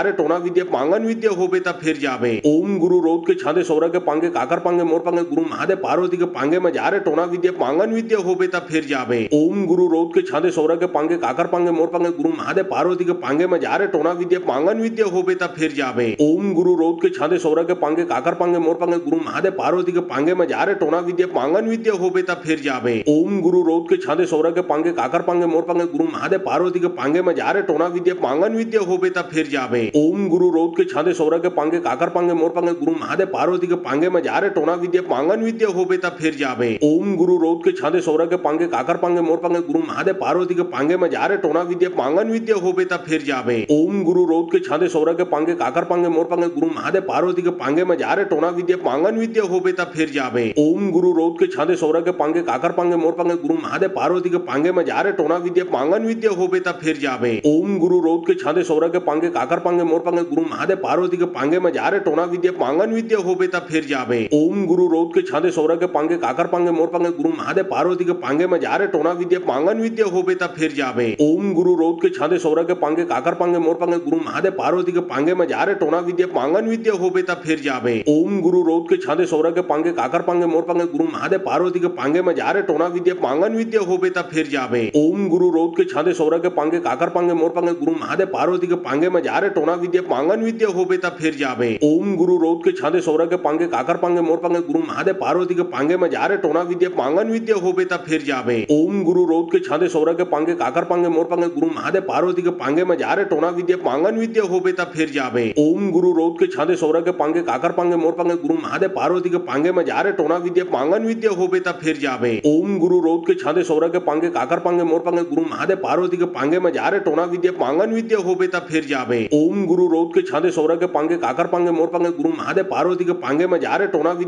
टोना विद्या पांगन विद्या होबे ता फिर जावे। ओम गुरु रोध के छांदे सौरा के पांगे काकर पांगे मोर पांगे गुरु महादेव पार्वती के पांगे में जा रे टोना विद्या पांगन विद्या होबे ता फिर जावे। ओम गुरु रोध के छांदे सौरा के पांगे काकर पांगे मोर पांगे गुरु महादेव पार्वती के पांगे में जा रे टोना विद्या पांगन विद्या होबे ता फिर जावे। ओम गुरु रोध के छांदे सौरा के पांगे काकर पांगे मोर पांगे गुरु महादेव पार्वती के पांगे में जा रे टोना विद्या पांगन विद्या होबे ता फिर जावे। ओम गुरु रोध के छांदे सौरा के पांगे काकर पांगे मोर पांगे गुरु महादेव पार्वती के पांगे में जा रे टोना विद्या पांगन विद्या होबे ता फिर जावे। ओम गुरु रोध के छांदे सौरा के पांगे काकर पांगे मोर पांगे गुरु महादेव पार्वती के पांगे में जा रे टोना विद्या पांगन विद्या होबे ता फिर जाबे। ओम गुरु रोध के छादे सौरा के पांगे काकर पांगे मोर पांगे गुरु महादेव पार्वती के पांगे में जा रे टोना विद्या पांगन विद्या होबे ता फिर जाबे। ओम गुरु रोध के छादे सौरा के पांगे काकर पांगे मोर पांगे गुरु महादेव पार्वती के पांगे में जा रे टोना विद्या पांगन विद्या होबे ता फिर जाबे। ओम गुरु रोध के छादे सौरा के पांगे काकर पांगे मोर पांगे गुरु महादेव पार्वती के पांगे में जा रे टोना विद्या पांगन विद्या होबे ता फिर जाबे। ओम गुरु रोध के छादे सौरा के पांगे काकर पांगे मोर पांगे गुरु महादेव पार्वती के पांगे में जा रे टोना विद्या पांगन विद्या होबे ता फिर जाबे। ओम गुरु रोध के छादे सौरा के पांगे काकर पांगे मोर पांगे गुरु महादेव पार्वती के पांगे में जा रे टोना विद्या पांगन विद्या होबे ता फिर जाबे। ओम गुरु रोध के छादे सौरा के पांगे काकर पांगे मोर पांगे गुरु महादेव पार्वती के पांगे में जा रे टोना विद्या पांगन विद्या होबे ता फिर जाबे। ओम गुरु रोध के छादे सौरा के पांगे काकर पांगे मोर पांगे गुरु महादेव पार्वती के पांगे में जा रे टोना विद्या पांगन विद्या होबे ता फिर जाबे। ओम गुरु रोध के छादे सौरा के पांगे काकर पांगे मोर पांगे गुरु महादेव पार्वती के पांगे में जा रे टोना विद्या पांगन विद्या होबे ता फिर जाबे। ओम गुरु रोध के छादे सौरा के पांगे काकर पांगे मोर पांगे गुरु महादेव पार्वती के पांगे में जा रे टोना विद्या पांगन विद्या होबे ता फिर जाबे। ओम गुरु रोध के छादे सौरा के पांगे काकर पांगे मोर पांगे गुरु महादेव पार्वती के पांगे में जा रे टोना विद्या पांगन विद्या होबे ता फिर जाबे। ओम गुरु रोध के छादे सौरा के पांगे काकर पांगे मोर पांगे गुरु महादेव पार्वती के पांगे में जा रे टोना विद्या पांगन विद्या होबे ता फिर जाबे। ओम गुरु रोध के छादे सौरा के पांगे काकर पांगे मोर पांगे गुरु महादेव पार्वती के पांगे में जा रे टोना विद्या पांगन विद्या होबे ता फिर जाबे। ओम गुरु रोध के छादे सौरा के पांगे काकर पांगे मोर पांगे गुरु महादेव पार्वती के पांगे में जा रे टोना विद्या पांगन विद्या होबे ता फिर जाबे। ओम गुरु रोध के छादे सौरा के पांगे काकर पांगे मोर पांगे गुरु महादेव पार्वती के पांगे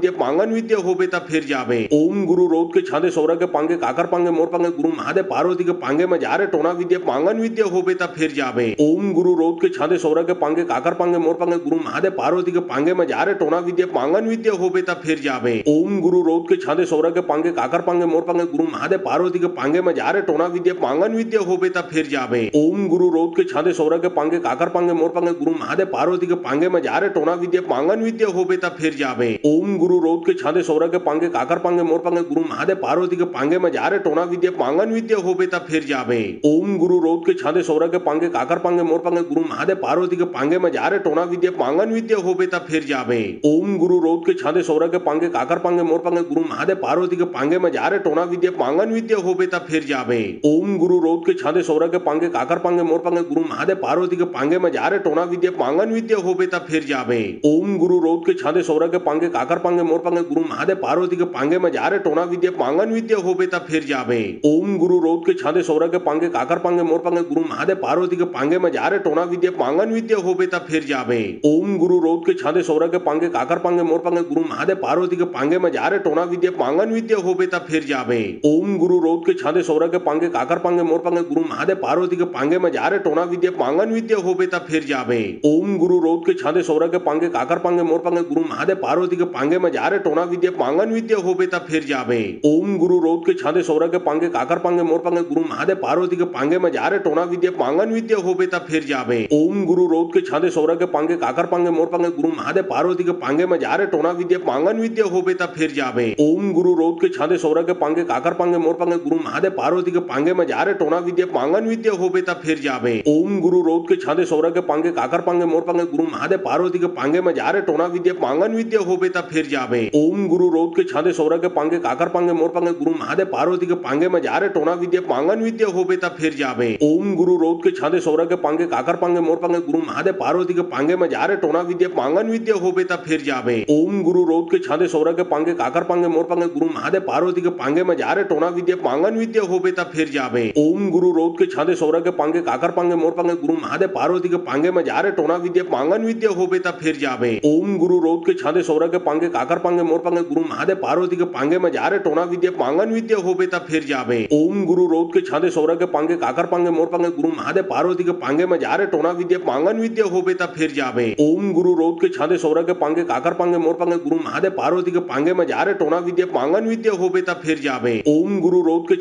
में जा रे टोना विद्या पांगन विद्या होबे ता फिर जाबे। ओम गुरु रोध के छादे सौरा के पांगे काकर पांगे मोर पांगे गुरु महादेव पार्वती के पांगे में जा रे टोना विद्या पांगन विद्या होबे ता फिर जाबे। ओम गुरु रोध के छादे सौरा के पांगे काकर पांगे मोर पांगे गुरु महादेव पार्वती के पांगे में जा रे टोना विद्या पांगन विद्या होबे ता फिर जाबे। ओम गुरु रोध के छादे सौरा के पांगे काकर पांगे मोर पांगे गुरु महादेव पार्वती के पांगे में जा रे टोना विद्या पांगन विद्या होबे ता फिर जाबे। ओम गुरु रोध के छादे सौरा के पांगे काकर पांगे मोर पांगे गुरु महादेव पार्वती के पांगे में जा रे टोना विद्या पांगन विद्या होबे ता फिर जाबे। ओम गुरु रोध के छादे सौरा के पांगे काकर पांगे मोर पांगे गुरु महादेव पार्वती के पांगे में जा रे टोना विद्या पांगन विद्या होबे ता फिर जाबे। ओम गुरु रोध के छादे सौरा के पांगे काकर पांगे मोर पांगे गुरु महादेव पार्वती के पांगे में जा रे टोना विद्या पांगन विद्या होबे ता फिर जाबे। ओम गुरु रोध के छादे सौरा के पांगे काकर पांगे मोर पांगे गुरु महादेव पार्वती के पांगे में जा रे टोना विद्या पांगन विद्या होबे ता फिर जाबे। ओम गुरु रोध के छादे सौरा के पांगे काकर पांगे मोर पांगे गुरु महादेव पार्वती के पांगे में जा रे टोना विद्या पांगन विद्या होबे ता फिर जाबे। ओम गुरु रोध के छादे सौरा के पांगे काकर पांगे मोर पांगे गुरु महादेव पार्वती के पांगे में जा रे टोना विद्या पांगन विद्या होबे ता फिर जाबे। ओम गुरु रोध के छादे सौरा के पांगे काकर पांगे मोर पांगे गुरु महादेव पार्वती के पांगे में जा रे टोना विद्या पांगन विद्या होबे ता फिर जाबे। ओम गुरु रोध के छादे सौरा के पांगे काकर पांगे मोर पांगे गुरु महादेव पार्वती के पांगे में जा रे टोना विद्या पांगन विद्या होबे ता फिर जाबे। ओम गुरु रोध के छादे सौरा के पांगे काकर पांगे मोर पांगे गुरु महादेव पार्वती के पांगे में जा रे टोना विद्या पांगन विद्या होबे ता फिर जाबे। ओम गुरु रोध के छादे सौरा के पांगे काकर पांगे मोर पांगे गुरु महादेव पार्वती के पांगे में जा रे टोना विद्या पांगन विद्या होबे ता फिर जाबे। ओम गुरु रोध के छादे सौरा के पांगे काकर पांगे मोर पांगे गुरु महादेव पार्वती के पांगे में जा रे टोना विद्या पांगन विद्या होबे ता फिर जाबे। ओम गुरु रोध के छादे सौरा के पांगे काकर पांगे मोर पांगे गुरु महादेव पार्वती के पांगे में जा रे टोना विद्या पांगन विद्या होबे ता फिर जाबे। ओम गुरु रोध के छादे सौरा के पांगे काकर पांगे मोर पांगे गुरु महादेव पार्वती के पांगे में जा रे टोना विद्या पांगन विद्या होबे ता फिर जाबे। ओम गुरु रोध के छादे सौरा के पांगे काकर पांगे मोर पांगे गुरु महादेव पार्वती के पांगे में जा रे टोना विद्या पांगन विद्या होबे ता फिर जाबे। ओम गुरु रोध के छादे सौरा के पांगे काकर पांगे मोर पांगे गुरु महादेव पार्वती के पांगे में जा रे टोना विद्या पांगन विद्या होबे ता फिर जाबे। ओम गुरु रोध के छादे सौरा के पांगे काकर पांगे मोर पांगे गुरु महादेव पार्वती के पांगे में जा रे टोना विद्या पांगन विद्या होबे ता फिर जाबे। ओम गुरु रोध के छादे सौरा के पांगे काकर पांगे मोर पांगे गुरु महादेव पार्वती के पांगे में जा रे टोना विद्या पांगन विद्या होबे ता फिर जाबे। ओम गुरु रोध के छादे सौरा के पांगे काकर पांगे मोर पांगे गुरु महादेव पार्वती के पांगे में जा रे टोना विद्या पांगन विद्या होबे ता फिर जाबे। ओम गुरु रोध के छादे सौरा के पांगे काकर पांगे मोर पांगे गुरु महादेव पार्वती के पांगे में जा रे टोना विद्या पांगन विद्या होबे ता फिर जाबे। ओम गुरु रोध के छादे सौरा के पांगे काकर पांगे मोर पांगे गुरु महादेव पार्वती के पांगे में जा रे टोना विद्या पांगन विद्या होबे ता फिर जाबे। ओम गुरु रोध के छादे सौरा के पांगे काकर पांगे मोर पांगे गुरु महादेव पार्वती के पांगे में जा रे टोना विद्या पांगन विद्या होबे ता फिर जाबे। ओम गुरु रोध के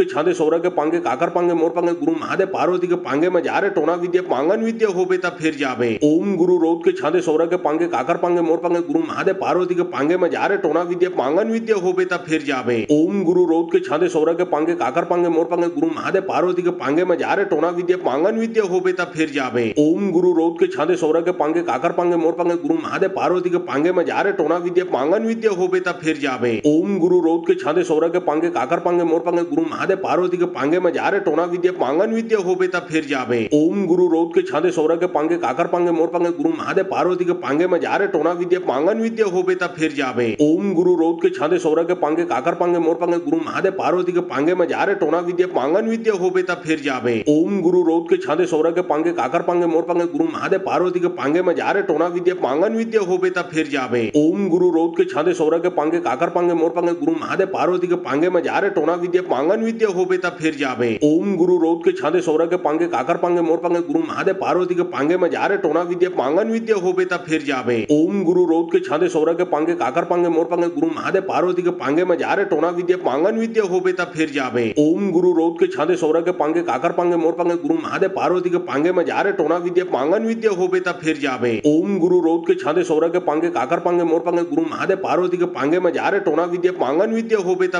छादे सौरा के पांगे काकर पांगे मोर पांगे गुरु महादेव पार्वती के पांगे में जा रे टोना विद्या पांगन विद्या होबे ता फिर जाबे। ओम गुरु रोध के छादे सौरा के पांगे काकर पांगे मोर पांगे गुरु महादेव पार्वती के पांगे में जा रे टोना विद्या पांगन विद्या होबे ता फिर जाबे। ओम गुरु रोध के छादे सौरा के पांगे काकर पांगे मोर पांगे गुरु महादेव पार्वती के पांगे में जा रे टोना विद्या पांगन विद्या होबे ता फिर जाबे। ओम गुरु रोध के छादे सौरा के पांगे काकर पांगे मोर पांगे गुरु महादेव पार्वती के पांगे में जा रे टोना विद्या पांगन विद्या होबे ता फिर जाबे। ओम गुरु रोध के छादे सौरा के पांगे काकर पांगे मोर पांगे गुरु महादेव पार्वती के पांगे में जा रे टोना विद्या विद्या पांगन विद्या होबे ता फिर जाबे। ओम गुरु रोध के छांदे सौरा के पांगे काकर पांगे मोर पांगे गुरु महादेव पार्वती के पांगे में जा रे टोना विद्या पांगन विद्या होबे ता फिर जाबे। ओम गुरु रोध के छांदे सौरा के पांगे काकर पांगे मोर पांगे गुरु महादेव पार्वती के पांगे में जा रे टोना विद्या पांगन विद्या होबे ता फिर जाबे। ओम गुरु रोध के छांदे सौरा के पांगे काकर पांगे मोर पांगे गुरु महादेव पार्वती के पांगे में जा रे टोना विद्या पांगन विद्या होबे ता फिर जाबे। ओम गुरु रोध के छांदे सौरा के पांगे काकर पांगे मोर पांगे गुरु महादेव पार्वती के पांगे में जा रे टोना विद्या पांगन विद्या होबे ता फिर जाबे। ओम गुरु रोध के छांदे सौरा के पांगे काकर पांगे मोर पांगे गुरु महादेव पार्वती के पांगे में जा रे टोना विद्या पांगन विद्या होबे ता फिर जाबे। ओम गुरु रोध के छांदे सौरा के पांगे काकर पांगे मोर पांगे गुरु महादेव पार्वती के पांगे में जा रे टोना विद्या पांगन विद्या होबे ता फिर जाबे। ओम गुरु रोध के छांदे सौरा के पांगे काकर पांगे मोर पांगे गुरु महादेव पार्वती के पांगे में जा रे टोना विद्या पांगन विद्या होबे ता फिर जाबे। ओम गुरु रोध के छांदे सौरा के पांगे काकर पांगे मोर पांगे गुरु महादेव पार्वती के पांगे में जा रे टोना विद्या पांगन विद्या होबे ता फिर जाबे।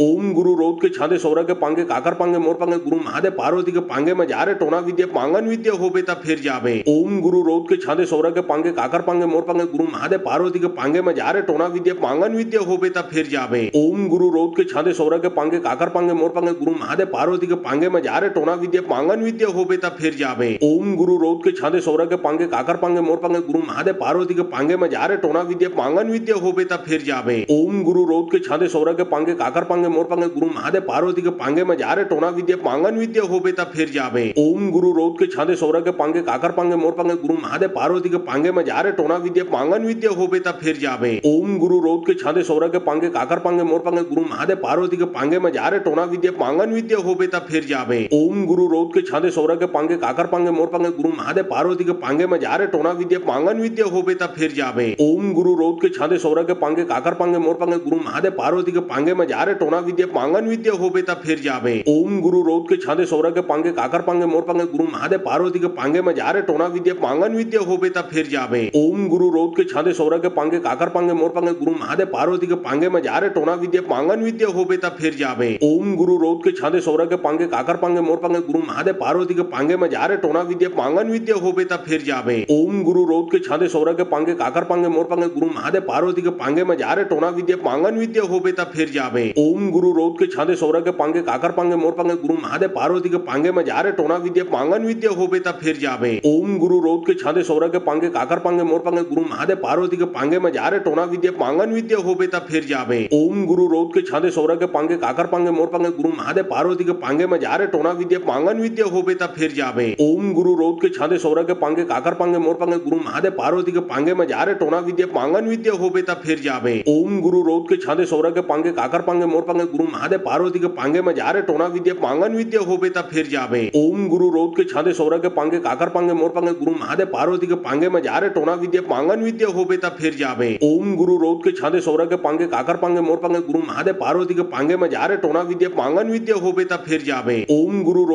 ओम गुरु रोध के छांदे सौरा के पांगे काकर पांगे मोर पांगे गुरु महादेव पार्वती के पांगे में जा रे टोना विद्या पांगन विद्या होबे ता फिर जाबे। ओम गुरु रोध के छांदे सौरा के पांगे काकर पांगे मोर पांगे गुरु महादेव पार्वती के पांगे में जा रे टोना विद्या पांगन विद्या होबे ता फिर जाबे। ओम गुरु रोध के छांदे सौरा के पांगे काकर पांगे मोर पांगे गुरु महादेव पार्वती के पांगे में जा रे टोना विद्या पांगन विद्या होबे ता फिर जाबे। ओम गुरु रोध के छांदे सौरा के पांगे काकर पांगे मोर पांगे गुरु महादेव पार्वती के पांगे में जा रे टोना विद्या पांगन विद्या होबे ता फिर जाबे। ओम गुरु रोध के छांदे सौरा के पांगे काकर पांगे मोर पांगे गुरु महादेव पार्वती के पांगे में जा रे टोना विद्या पांगन विद्या होबे ता फिर जाबे। ओम गुरु रोध के छांदे सौरा के पांगे काकर पांगे मोर पांगे गुरु महादेव पार्वती के पांगे में जा रे टोना विद्या पांगन विद्या होबे ता फिर जाबे। ओम गुरु रोध के छांदे सौरा के पांगे काकर पांगे मोर पांगे गुरु महादेव पार्वती के पांगे में जा रे टोना विद्या पांगन विद्या होबे ता फिर जाबे। ओम गुरु रोध के छांदे सौरा के पांगे काकर पांगे मोर पांगे गुरु महादेव पार्वती के पांगे में जा रे टोना विद्या पांगन विद्या होबे ता फिर जाबे। ओम गुरु रोध के छांदे सौरा के पांगे काकर पांगे मोर पांगे गुरु महादेव पार्वती के पांगे में जा रे टोना विद्या पांगन विद्या होबे ता फिर जाबे। ओम गुरु रोध के छांदे सौरा के पांगे काकर पांगे मोर पांगे गुरु महादेव पार्वती के पांगे में जा रे टोना विद्या पांगन विद्या होबे ता फिर जाबे। ओम गुरु रोध के छांदे सौरा के पांगे काकर पांगे मोर पांगे गुरु महादेव पार्वती के पांगे में जा रे टोना विद्या पांगन विद्या होबे ता फिर जाबे। ओम गुरु रोध के छांदे सौरा के पांगे काकर पांगे मोर पांगे गुरु महादेव पार्वती के पांगे में जा रे टोना विद्या पांगन विद्या होबे ता फिर जाबे। ओम गुरु रोध के छांदे सौरा के पांगे काकर पांगे मोर पांगे गुरु महादेव पार्वती के पांगे में जा रे टोना विद्या पांगन विद्या होबे ता फिर जाबे। ओम गुरु रोध के छांदे सौरा के पांगे काकर पांगे मोर पांगे गुरु महादेव पार्वती के पांगे में जा रे टोना विद्या पांगन विद्या होबे ता फिर जाबे। ओम गुरु रोध के छांदे सौरा के पांगे काकर पांगे मोर पांगे गुरु महादेव पार्वती के पांगे में जा रे टोना विद्या पांगन विद्या होबे ता फिर जाबे। ओम गुरु रोध के छांदे सौरा के पांगे काकर पांगे मोर पांगे गुरु महादेव पार्वती के पांगे में जा रे टोना विद्या पांगन विद्या होबे ता फिर जाबे। ओम गुरु रोध के छांदे सौरा के पांगे काकर पांगे मोर पांगे गुरु महादेव पार्वती के पांगे में जा रे टोना विद्या पांगन विद्या होबे ता फिर जाबे। ओम गुरु रोध के छांदे सौरा के पांगे काकर पांगे मोर पांगे गुरु महादेव पार्वती के पांगे में जा रे टोना विद्या पांगन विद्या होबे ता फिर जाबे। ओम गुरु रोध के छांदे सौरा के पांगे काकर पांगे मोर पांगे गुरु महादेव पार्वती के पांगे में जा रे टोना विद्या पांगन विद्या होबे ता फिर जाबे। ओम गुरु रोध के छांदे सौरा के पांगे काकर पांगे मोर पांगे गुरु महादेव पार्वती के पांगे में जा रे टोना विद्या पांगन विद्या होबे ता फिर जाबे। ओम गुरु रोध के छांदे सौरा के पांगे काकर पांगे मोर पांगे गुरु महादेव पार्वती के पांगे में जा रे टोना विद्या पांगन विद्या होबे ता फिर जाबे। ओम गुरु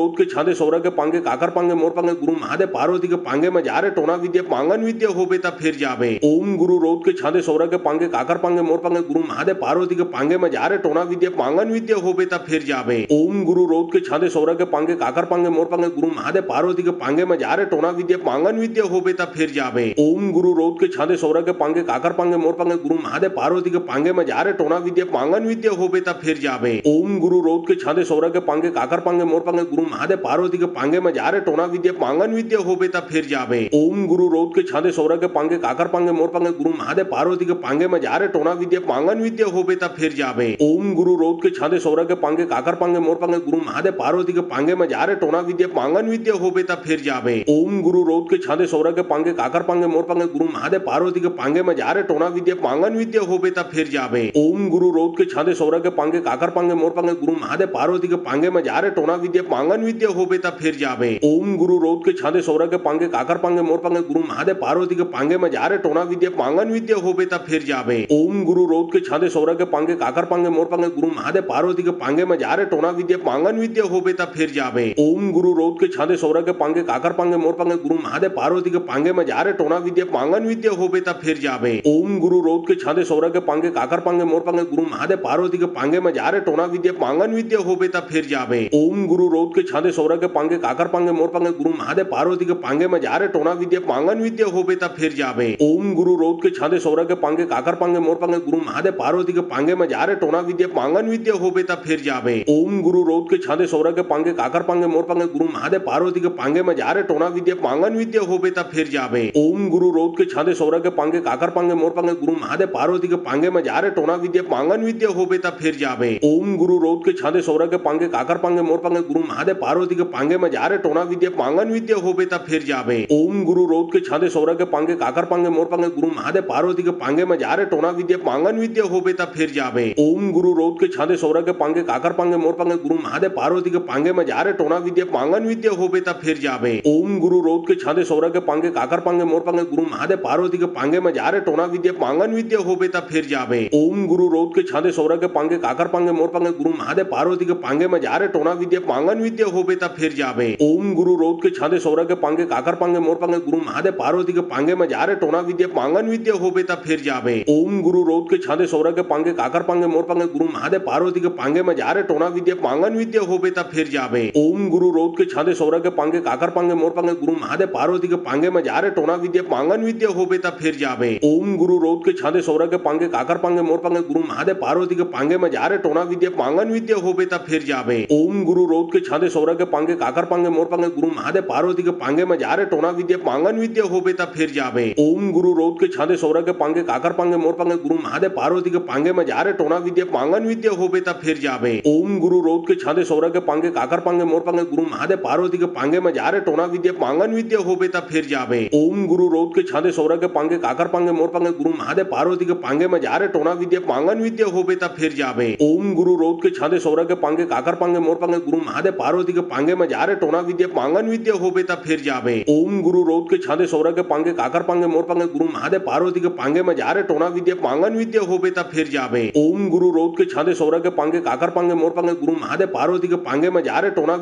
रोध के छांदे सौरा के पांगे काकर पांगे मोर पांगे गुरु महादेव पार्वती के पांगे में जा रे टोना विद्या पांगन विद्या होबे ता फिर जाबे। ओम गुरु रोध के छांदे सौरा के पांगे काकर पांगे मोर पांगे गुरु महादेव पार्वती के पांगे में जा रे टोना विद्या पांगन विद्या होबे ता फिर जाबे। ओम गुरु रोध के छांदे सौरा के पांगे काकर पांगे मोर पांगे गुरु महादेव पार्वती के पांगे में जा रे टोना विद्या पांगन विद्या होबे ता फिर जाबे। ओम गुरु रोध के छांदे सौरा के पांगे काकर पांगे मोर पांगे गुरु महादेव पार्वती के पांगे में जा रे टोना विद्या पांगन विद्या होबे ता फिर जाबे। ओम गुरु रोध के छांदे सौरा के पांगे काकर पांगे मोर पांगे गुरु महादेव पार्वती के पांगे में जा रे टोना विद्या पांगन विद्या होबे ता फिर जाबे। ओम गुरु रोध के छांदे सौरा के पांगे काकर पांगे मोर पांगे गुरु महादेव पार्वती के पांगे में जा रे टोना विद्या पांगन विद्या होबे ता फिर जाबे। ओम गुरु रोध के छांदे सौरा के पांगे काकर पांगे मोर पांगे गुरु महादेव पार्वती के पांगे में जा रे टोना विद्या पांगन विद्या होबे ता फिर जाबे। ओम गुरु रोध के छांदे सौरा के पांगे काकर पांगे मोर पांगे गुरु महादेव पार्वती के पांगे में जा रे टोना विद्या पांगन विद्या होबे ता फिर जाबे। ओम गुरु रोध के छांदे सौरा के पांगे काकर पांगे मोर पांगे गुरु महादेव पार्वती के पांगे में जा रे टोना विद्या पांगन विद्या होबे ता फिर जाबे। ओम गुरु रोध के छांदे सौरा के पांगे काकर पांगे मोर पांगे गुरु महादेव पार्वती के पांगे में जा रे टोना विद्या पांगन विद्या होबे ता फिर जाबे। ओम गुरु रोध के छांदे सौरा के पांगे काकर पांगे मोर पांगे गुरु महादेव पार्वती के पांगे में जा रे टोना विद्या पांगन विद्या होबे ता फिर जाबे। ओम गुरु रोध के छांदे सौरा के पांगे काकर पांगे मोर पांगे गुरु महादेव पार्वती के पांगे में जा रे टोना विद्या पांगन विद्या होबे ता फिर जाबे। ओम गुरु रोध के छांदे सौरा के पांगे काकर पांगे मोर पांगे गुरु महादेव पार्वती के पांगे में जा रे टोना विद्या पांगन विद्या होबे ता फिर जाबे। ओम गुरु रोध के छांदे सौरा के पांगे काकर पांगे मोर पांगे गुरु महादेव पार्वती के पांगे में जा रे टोना विद्या पांगन विद्या होबे ता फिर जाबे। ओम गुरु रोध के छांदे सौरा सौरा के पांगे काकर पांगे मोर पांगे गुरु महादेव पार्वती के पांगे में जा रे टोना विद्या पांगन विद्या होबे ता फिर जाबे। ओम गुरु रोध के छादे सौरा के पांगे काकर पांगे मोर पांगे गुरु महादेव पार्वती के पांगे में जा रे टोना विद्या पांगन विद्या होबे ता फिर जाबे। ओम गुरु रोध के छादे सौरा के पांगे काकर पांगे मोर पांगे गुरु महादेव पार्वती के पांगे में जा रे टोना विद्या पांगन विद्या होबे ता फिर जाबे। ओम गुरु रोध के छादे सौरा के पांगे काकर पांगे मोर पांगे गुरु महादेव पार्वती के पांगे में जा रे टोना विद्या पांगन विद्या होबे ता फिर जाबे। ओम गुरु रोध के छादे सौरा के पांगे काकर पांगे मोर पांगे गुरु महादेव पार्वती के पांगे में जा रे टोना विद्या पांगन विद्या होबे ता फिर जाबे। ओम गुरु रोध के छादे सौरा के पांगे काकर पांगे मोर पांगे गुरु महादेव पार्वती के पांगे में जा रे टोना विद्या पांगन विद्या होबे ता फिर जाबे। ओम गुरु रोध के छादे सौरा के पांगे काकर पांगे मोर पांगे गुरु महादेव पार्वती के पांगे में जा रे टोना विद्या पांगन विद्या होबे ता फिर जाबे। ओम गुरु रोध के छादे सौरा के पांगे काकर पांगे मोर पांगे गुरु महादेव पार्वती के पांगे में जा रे टोना विद्या पांगन विद्या होबे ता फिर जाबे। ओम गुरु रोध के छादे सौरा के पांगे काकर पांगे मोर पांगे गुरु महादेव पार्वती के पांगे में जा रे टोना विद्या पांगन विद्या होबे ता फिर जाबे। ओम गुरु रोध के छादे सौरा के पांगे काकर पांगे मोर पांगे गुरु महादेव पार्वती के पांगे में जा रे टोना विद्या पांगन विद्या होबे ता फिर जाबे। ओम गुरु रोध के छादे सौरा के पांगे काकर पांगे मोर पांगे गुरु महादेव पार्वती के पांगे में जा रे टोना विद्या पांगन विद्या होबे ता फिर जाबे। ओम गुरु रोध के छादे सौरा के पांगे काकर पांगे मोर पांगे गुरु महादेव पार्वती के पांगे में जा रे टोना विद्या पांगन विद्या होबे ता फिर जाबे। ओम गुरु रोध के छादे सौरा के पांगे काकर पांगे मोर पांगे गुरु महादेव पार्वती के पांगे में जा रे टोना विद्या पांगन विद्या होबे ता फिर जाबे। ओम गुरु रोध के छादे सौरा के पांगे काकर पांगे मोर पांगे गुरु महादेव पार्वती के पांगे में जा रे टोना विद्या पांगन विद्या होबे ता फिर जाबे। ओम गुरु रोध के छादे सौरा के पांगे काकर पांगे मोर पांगे गुरु महादेव पार्वती के पांगे में जा रे टोना विद्या पांगन विद्या होबे ता फिर जाबे। ओम गुरु रोध के छादे सौरा के पांगे काकर पांगे मोर पांगे गुरु महादेव पार्वती के पांगे में जा रे टोना विद्या पांगन विद्या होबे ता फिर जाबे। ओम गुरु रोध के छादे सौरा के पांगे काकर पांगे मोर पांगे गुरु महादेव पार्वती के पांगे में जा रे टोना विद्या पांगन विद्या होबे ता फिर जाबे। ओम गुरु रोध के छादे सौरा के पांगे काकर पांगे मोर पांगे गुरु महादेव पार्वती के पांगे में जा रे टोना विद्या पांगन विद्या होबे ता फिर जाबे। ओम गुरु रोध के छादे सौरा के पांगे काकर पांगे मोर पांगे गुरु महादेव पार्वती के पांगे में जा रे टोना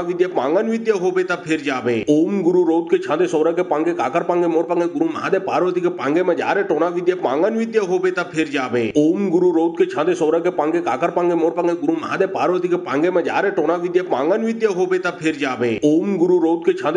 विद्या पांगन विद्या होबे ता फिर जाबे। ओम गुरु रोध के छादे सौरा के पांगे काकर पांगे मोर पांगे गुरु महादेव पार्वती के पांगे में जा रे टोना विद्या पांगन विद्या होबे ता फिर जाबे। ओम गुरु रोध के छादे सौरा के पांगे काकर पांगे मोर पांगे गुरु महादेव पार्वती के पांगे में जा रे टोना विद्या पांगन विद्या होबे ता फिर जाबे। ओम गुरु रोध के छादे सौरा के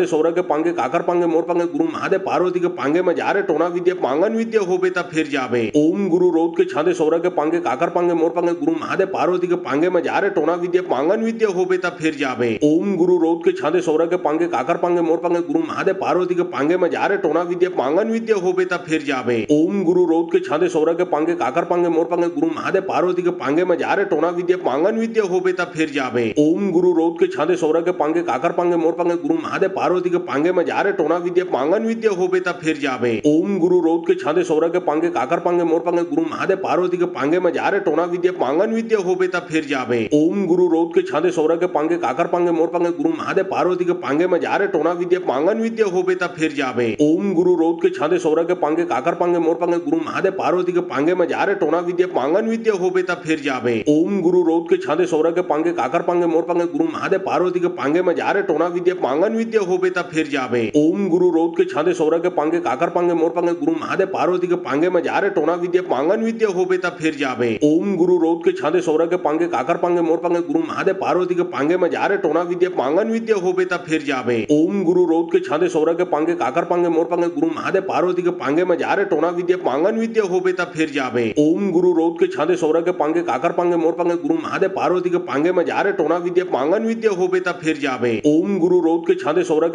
पांगे काकर पांगे मोर पांगे गुरु महादेव पार्वती के पांगे में जा रे टोना विद्या पांगन विद्या होबे ता फिर जाबे। ओम गुरु रोध के छादे सौरा के पांगे काकर पांगे मोर पांगे गुरु महादेव पार्वती के पांगे में जा रे टोना विद्या पांगन विद्या होबे ता फिर जाबे। ओम गुरु रोध के छादे सौरा के पांगे काकर पांगे मोर पांगे गुरु महादेव पार्वती के पांगे में जा रे टोना विद्या पांगन विद्या होबे ता फिर जाबे। ओम गुरु रोध के छादे सौरा के पांगे काकर पांगे मोर पांगे गुरु महादेव पार्वती के पांगे में जा रे टोना विद्या पांगन विद्या होबे ता फिर जाबे। ओम गुरु रोध के छादे सौरा के पांगे काकर पांगे मोर पांगे गुरु महादेव पार्वती के पांगे में जा रे टोना विद्या पांगन विद्या होबे ता फिर जाबे। ओम गुरु रोध के छादे सौरा के पांगे काकर पांगे मोर पांगे गुरु महादेव पार्वती के पांगे में जा रे टोना विद्या पांगन विद्या होबे ता फिर जाबे। ओम गुरु रोध के छादे सौरा के पांगे काकर पांगे मोर पांगे गुरु महादेव पार्वती के पांगे में जा रे टोना विद्या पांगन विद्या होबे ता फिर जाबे। ओम गुरु रोध के छादे सौरा के पांगे काकर पांगे मोर पांगे गुरु महादेव पार्वती के पांगे में जा रे टोना विद्या पांगन विद्या होबे ता फिर जाबे। ओम गुरु रोध के छादे सौरा के पांगे काकर पांगे मोर पांगे गुरु महादेव पार्वती के पांगे में जा रे टोना विद्या पांगन विद्या होबे ता फिर जाबे। ओम गुरु रोध के छादे सौरा के पांगे काकर पांगे मोर पांगे गुरु महादेव पार्वती के पांगे में जा रे टोना विद्या पांगन विद्या होबे ता फिर जाबे। ओम गुरु रोध के छादे सौरा के पांगे काकर पांगे मोर पांगे गुरु महादेव पार्वती के पांगे में जा रे टोना विद्या पांगन विद्या होबे ता फिर जाबे। ओम गुरु रोध के छादे सौरा के पांगे काकर पांगे मोर पांगे गुरु महादेव पार्वती के पांगे में जा रे टोना विद्या पांगन विद्या होबे ता फिर जाबे। ओम गुरु रोध के छादे सौरा के पांगे काकर पांगे मोर पांगे गुरु महादेव पार्वती के पांगे में जा रे टोना विद्या पांगन विद्या होबे ता फिर जाबे। ओम गुरु रोध के छादे सौरा के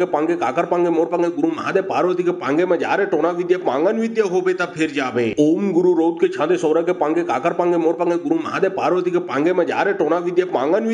पांगे काकर पांगे मोर पांगे गुरु महादेव पार्वती के पांगे में जा रे टोना विद्या पांगन विद्या होबे ता फिर जाबे। ओम गुरु रोध के छादे सौरा के पांगे काकर पांगे मोर पांगे गुरु महादेव पार्वती के पांगे में जा रे टोना विद्या पांगन विद्या होबे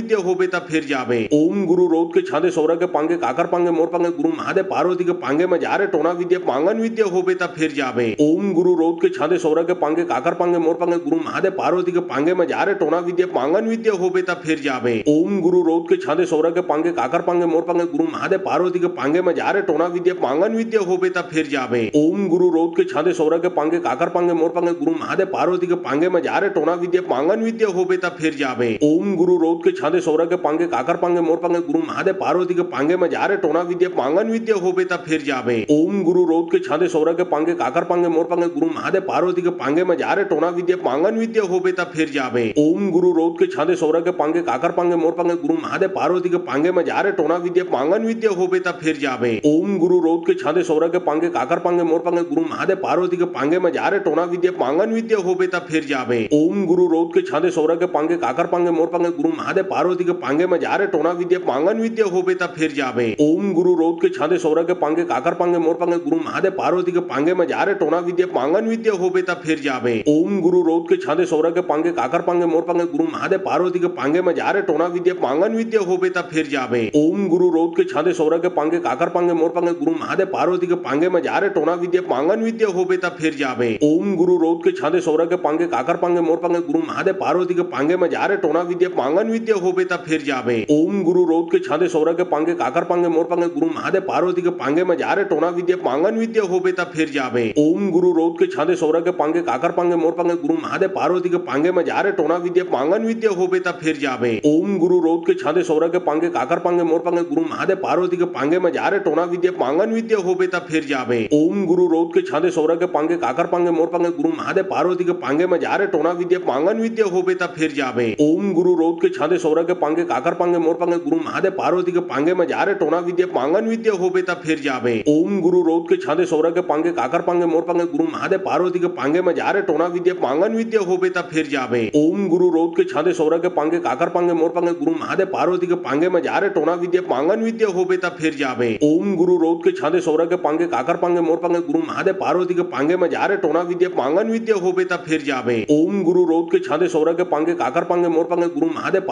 ता फिर जाबे। ओम गुरु रोध के छादे सौरा के पांगे काकर पांगे मोर पांगे गुरु महादेव पार्वती के पांगे में जा रे टोना विद्या पांगन विद्या होबे ता फिर जाबे। ओम गुरु रोध के छादे सौरा के पांगे काकर पांगे मोर पांगे गुरु महादेव पार्वती के पांगे में जा रे टोना विद्या पांगन विद्या होबे ता फिर जाबे। ओम गुरु रोध के छादे सौरा के पांगे काकर पांगे मोर पांगे गुरु महादेव पार्वती के पांगे में जा रे टोना विद्या पांगन विद्या होबे ता फिर जाबे। ओम गुरु रोध के छादे सौरा के पांगे काकर पांगे मोर पांगे गुरु महादेव पार्वती के पांगे में जा रे टोना विद्या पांगन विद्या होबे ता फिर जाबे। ओम गुरु रोध के छादे सौरा के पांगे काकर पांगे मोर पांगे गुरु महादेव पार्वती के पांगे में जा रे टोना विद्या पांगन विद्या होबे ता फिर जाबे। ओम गुरु रोध के छादे सौरा के पांगे काकर पांगे मोर पांगे गुरु महादेव पार्वती के पांगे में जा रे टोना विद्या पांगन विद्या होबे ता फिर जाबे। ओम गुरु रोध के छादे सौरा के पांगे काकर पांगे मोर पांगे गुरु महादेव पार्वती के पांगे में जा रे टोना विद्या पांगन विद्या होबे ता फिर जाबे। ओम गुरु रोध के छादे सौरा के पांगे काकर पांगे मोर पांगे गुरु महादेव पार्वती के पांगे में जा रे टोना विद्या पांगन विद्या होबे ता फिर जाबे। ओम गुरु रोध के छांदे सौरा के पांगे काकर पांगे मोर पांगे गुरु महादेव पार्वती के पांगे में जा रे टोना विद्या पांगन विद्या होबे ता फिर जाबे। ओम गुरु रोध के छांदे सौरा के पांगे काकर पांगे मोर पांगे गुरु महादेव पार्वती के पांगे में जा रे टोना विद्या पांगन विद्या होबे ता फिर जाबे। ओम गुरु रोध के छांदे सौरा के पांगे काकर पांगे मोर पांगे गुरु महादेव पार्वती के पांगे में जा रे टोना विद्या पांगन विद्या होबे ता फिर जाबे। ओम गुरु रोध के छांदे सौरा के पांगे काकर पांगे मोर पांगे गुरु महादेव पार्वती के पांगे में जा रे टोना विद्या पांगन विद्या होबे ता फिर जाबे। ओम गुरु रोध के छांदे सौरा के पांगे काकर पांगे मोर पांगे गुरु महादेव पार्वती के पांगे में जा रे टोना विद्या पांगन विद्या होबे ता फिर जाबे। ओम गुरु रोध के छांदे सौरा के पांगे काकर पांगे मोर पांगे गुरु महादेव पार्वती के पांगे में जा रे टोना विद्या पांगन विद्या होबे ता फिर जाबे। ओम गुरु रोध के छांदे सौरा के पांगे काकर पांगे मोर पांगे गुरु महादेव पार्वती के पांगे में जा रे टोना विद्या पांगन विद्या होबे ता फिर जाबे। ओम गुरु रोध के छांदे सौरा के पांगे काकर पांगे मोर पांगे गुरु महादेव पार्वती के पांगे में जा रे टोना विद्या पांगन विद्या होबे ता फिर जाबे। ओम गुरु रोध के छांदे सौरा के पांगे काकर पांगे मोर पांगे गुरु महादेव पार्वती के पांगे में जा रे टोना विद्या पांगन विद्या होबे ता फिर जाबे। ओम गुरु रोध के छांदे सौरा के पांगे काकर पांगे मोर पांगे गुरु महादेव पार्वती के पांगे में जा रे टोना विद्या पांगन विद्या होबे ता फिर जाबे। ओम गुरु रोध के छांदे सौरा के पांगे काकर पांगे मोर पांगे गुरु महादेव पार्वती के पांगे में जा रे टोना विद्या पांगन विद्या होबे ता फिर जाबे। ओम गुरु रोध के छांदे सौरा के पांगे काकर पांगे मोर पांगे गुरु महादेव पार्वती के पांगे में जा रे टोना विद्या पांगन विद्या होबे ता फिर जाबे। ओम गुरु रोध के छांदे सौरा के पांगे काकर पांगे मोर पांगे गुरु महादेव पार्वती के पांगे में जा रे टोना विद्या पांगन विद्या होबे ता फिर जाबे। ओम गुरु रोध के छांदे सौरा के पांगे काकर पांगे मोर पांगे गुरु महादेव पार्वती के पांगे में जा रे टोना विद्या पांगन विद्या होबे ता फिर जाबे। ओम गुरु रोध के छांदे सौरा के पांगे काकर पांगे मोर पांगे गुरु महादेव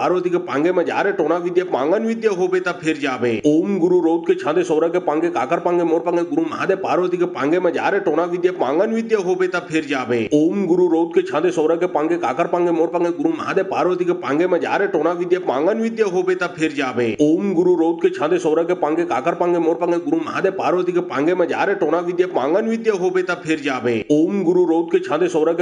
पार्वती के पांगे में जा रे टोना विद्या पांगन विद्या होबे ता फिर जाबे। ओम गुरु रोध के छांदे सौरा के पांगे काकर पांगे मोर पांगे गुरु महादेव पार्वती के पांगे में जा रे टोना विद्या पांगन विद्या होबे ता फिर जाबे। ओम गुरु रोध के छांदे सौरा के पांगे काकर पांगे मोर पांगे गुरु महादेव पार्वती के पांगे में जा रे टोना विद्या पांगन विद्या होबे ता फिर जाबे। ओम गुरु रोध के छांदे सौरा के पांगे काकर पांगे मोर पांगे गुरु महादेव पार्वती के पांगे में जा रे टोना विद्या पांगन विद्या होबे ता फिर जाबे। ओम गुरु रोध के छांदे सौरा के पांगे काकर पांगे मोर पांगे गुरु महादेव पार्वती के पांगे में जा रे टोना विद्या पांगन विद्या होबे ता फिर जाबे। ओम गुरु रोध के छांदे सौरा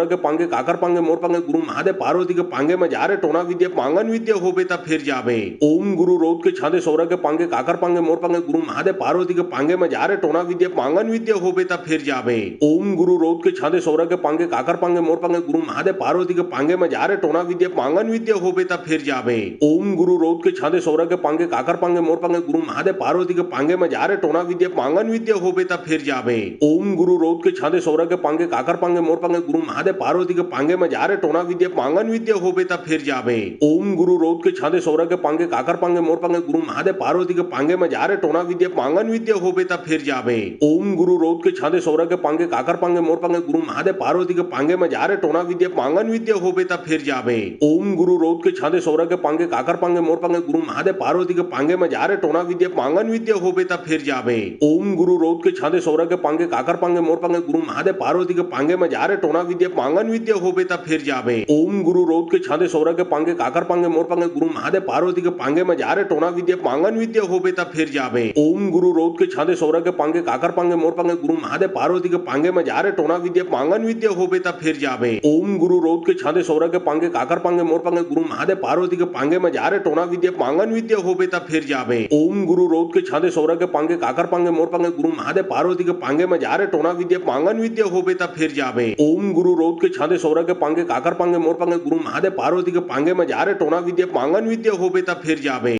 के पांगे काकर पांगे मोर पांगे गुरु महादेव पार्वती के पांगे में जा रे टोना विद्या पांगन विद्या होबे ता फिर जाबे। ओम गुरु रोध के छांदे सौरा के पांगे काकर पांगे मोर पांगे गुरु महादेव पार्वती के पांगे में जा रे टोना विद्या पांगन विद्या होबे ता फिर जाबे। ओम गुरु रोध के छांदे सौरा के पांगे काकर पांगे मोर पांगे गुरु महादेव पार्वती के पांगे में जा रे टोना विद्या पांगन विद्या होबे ता फिर जाबे। ओम गुरु रोध के छांदे सौरा के पांगे काकर पांगे मोर पांगे गुरु महादेव पार्वती के पांगे में जा रे टोना विद्या पांगन विद्या होबे ता फिर जाबे। ओम गुरु रोध के छांदे सौरा के पांगे काकर पांगे मोर पांगे गुरु महादेव पार्वती के पांगे में जा रे टोना विद्या पांगन विद्या होबे ता फिर जाबे। ओम गुरु रोध के छांदे सौरा के पांगे काकर पांगे मोर पांगे गुरु महादेव पार्वती के पांगे में जा रे टोना विद्या पांगन विद्या होबे ता फिर जाबे। ओम गुरु रोध के छांदे सौरा के पांगे काकर पांगे मोर पांगे गुरु महादेव पार्वती के पांगे में जा रे टोना विद्या पांगन विद्या होबे ता फिर जाबे। ओम गुरु रोध के छांदे सौरा के पांगे काकर पांगे मोर पांगे गुरु महादेव पार्वती के पांगे में जा रे टोना विद्या पांगन विद्या होबे ता फिर जाबे। ओम गुरु रोध के छांदे सौरा के पांगे काकर पांगे मोर पांगे गुरु महादेव पार्वती के पांगे में जा रे टोना विद्या पांगन विद्या होबे ता फिर जाबे। ओम गुरु रोध के छांदे सौरा के पांगे काकर पांगे मोर पांगे गुरु महादेव पार्वती के पांगे में जा रे टोना विद्या पांगन विद्या होबे ता फिर जाबे। ओम गुरु रोध के छांदे सौरा के पांगे काकर पांगे मोर पांगे गुरु महादेव पार्वती के पांगे में जा रे टोना विद्या पांगन विद्या होबे ता फिर जाबे। ओम गुरु रोध के छांदे सौरा के पांगे काकर पांगे मोर पांगे गुरु महादेव पार्वती के पांगे में जा रे टोना विद्या पांगन विद्या होबे ता फिर जाबे। ओम गुरु रोध के छांदे सौरा के पांगे काकर पांगे मोर पांगे गुरु महादेव पार्वती के पांगे में जा रे टोना विद्या पांगन विद्या होबे ता फिर जाबे।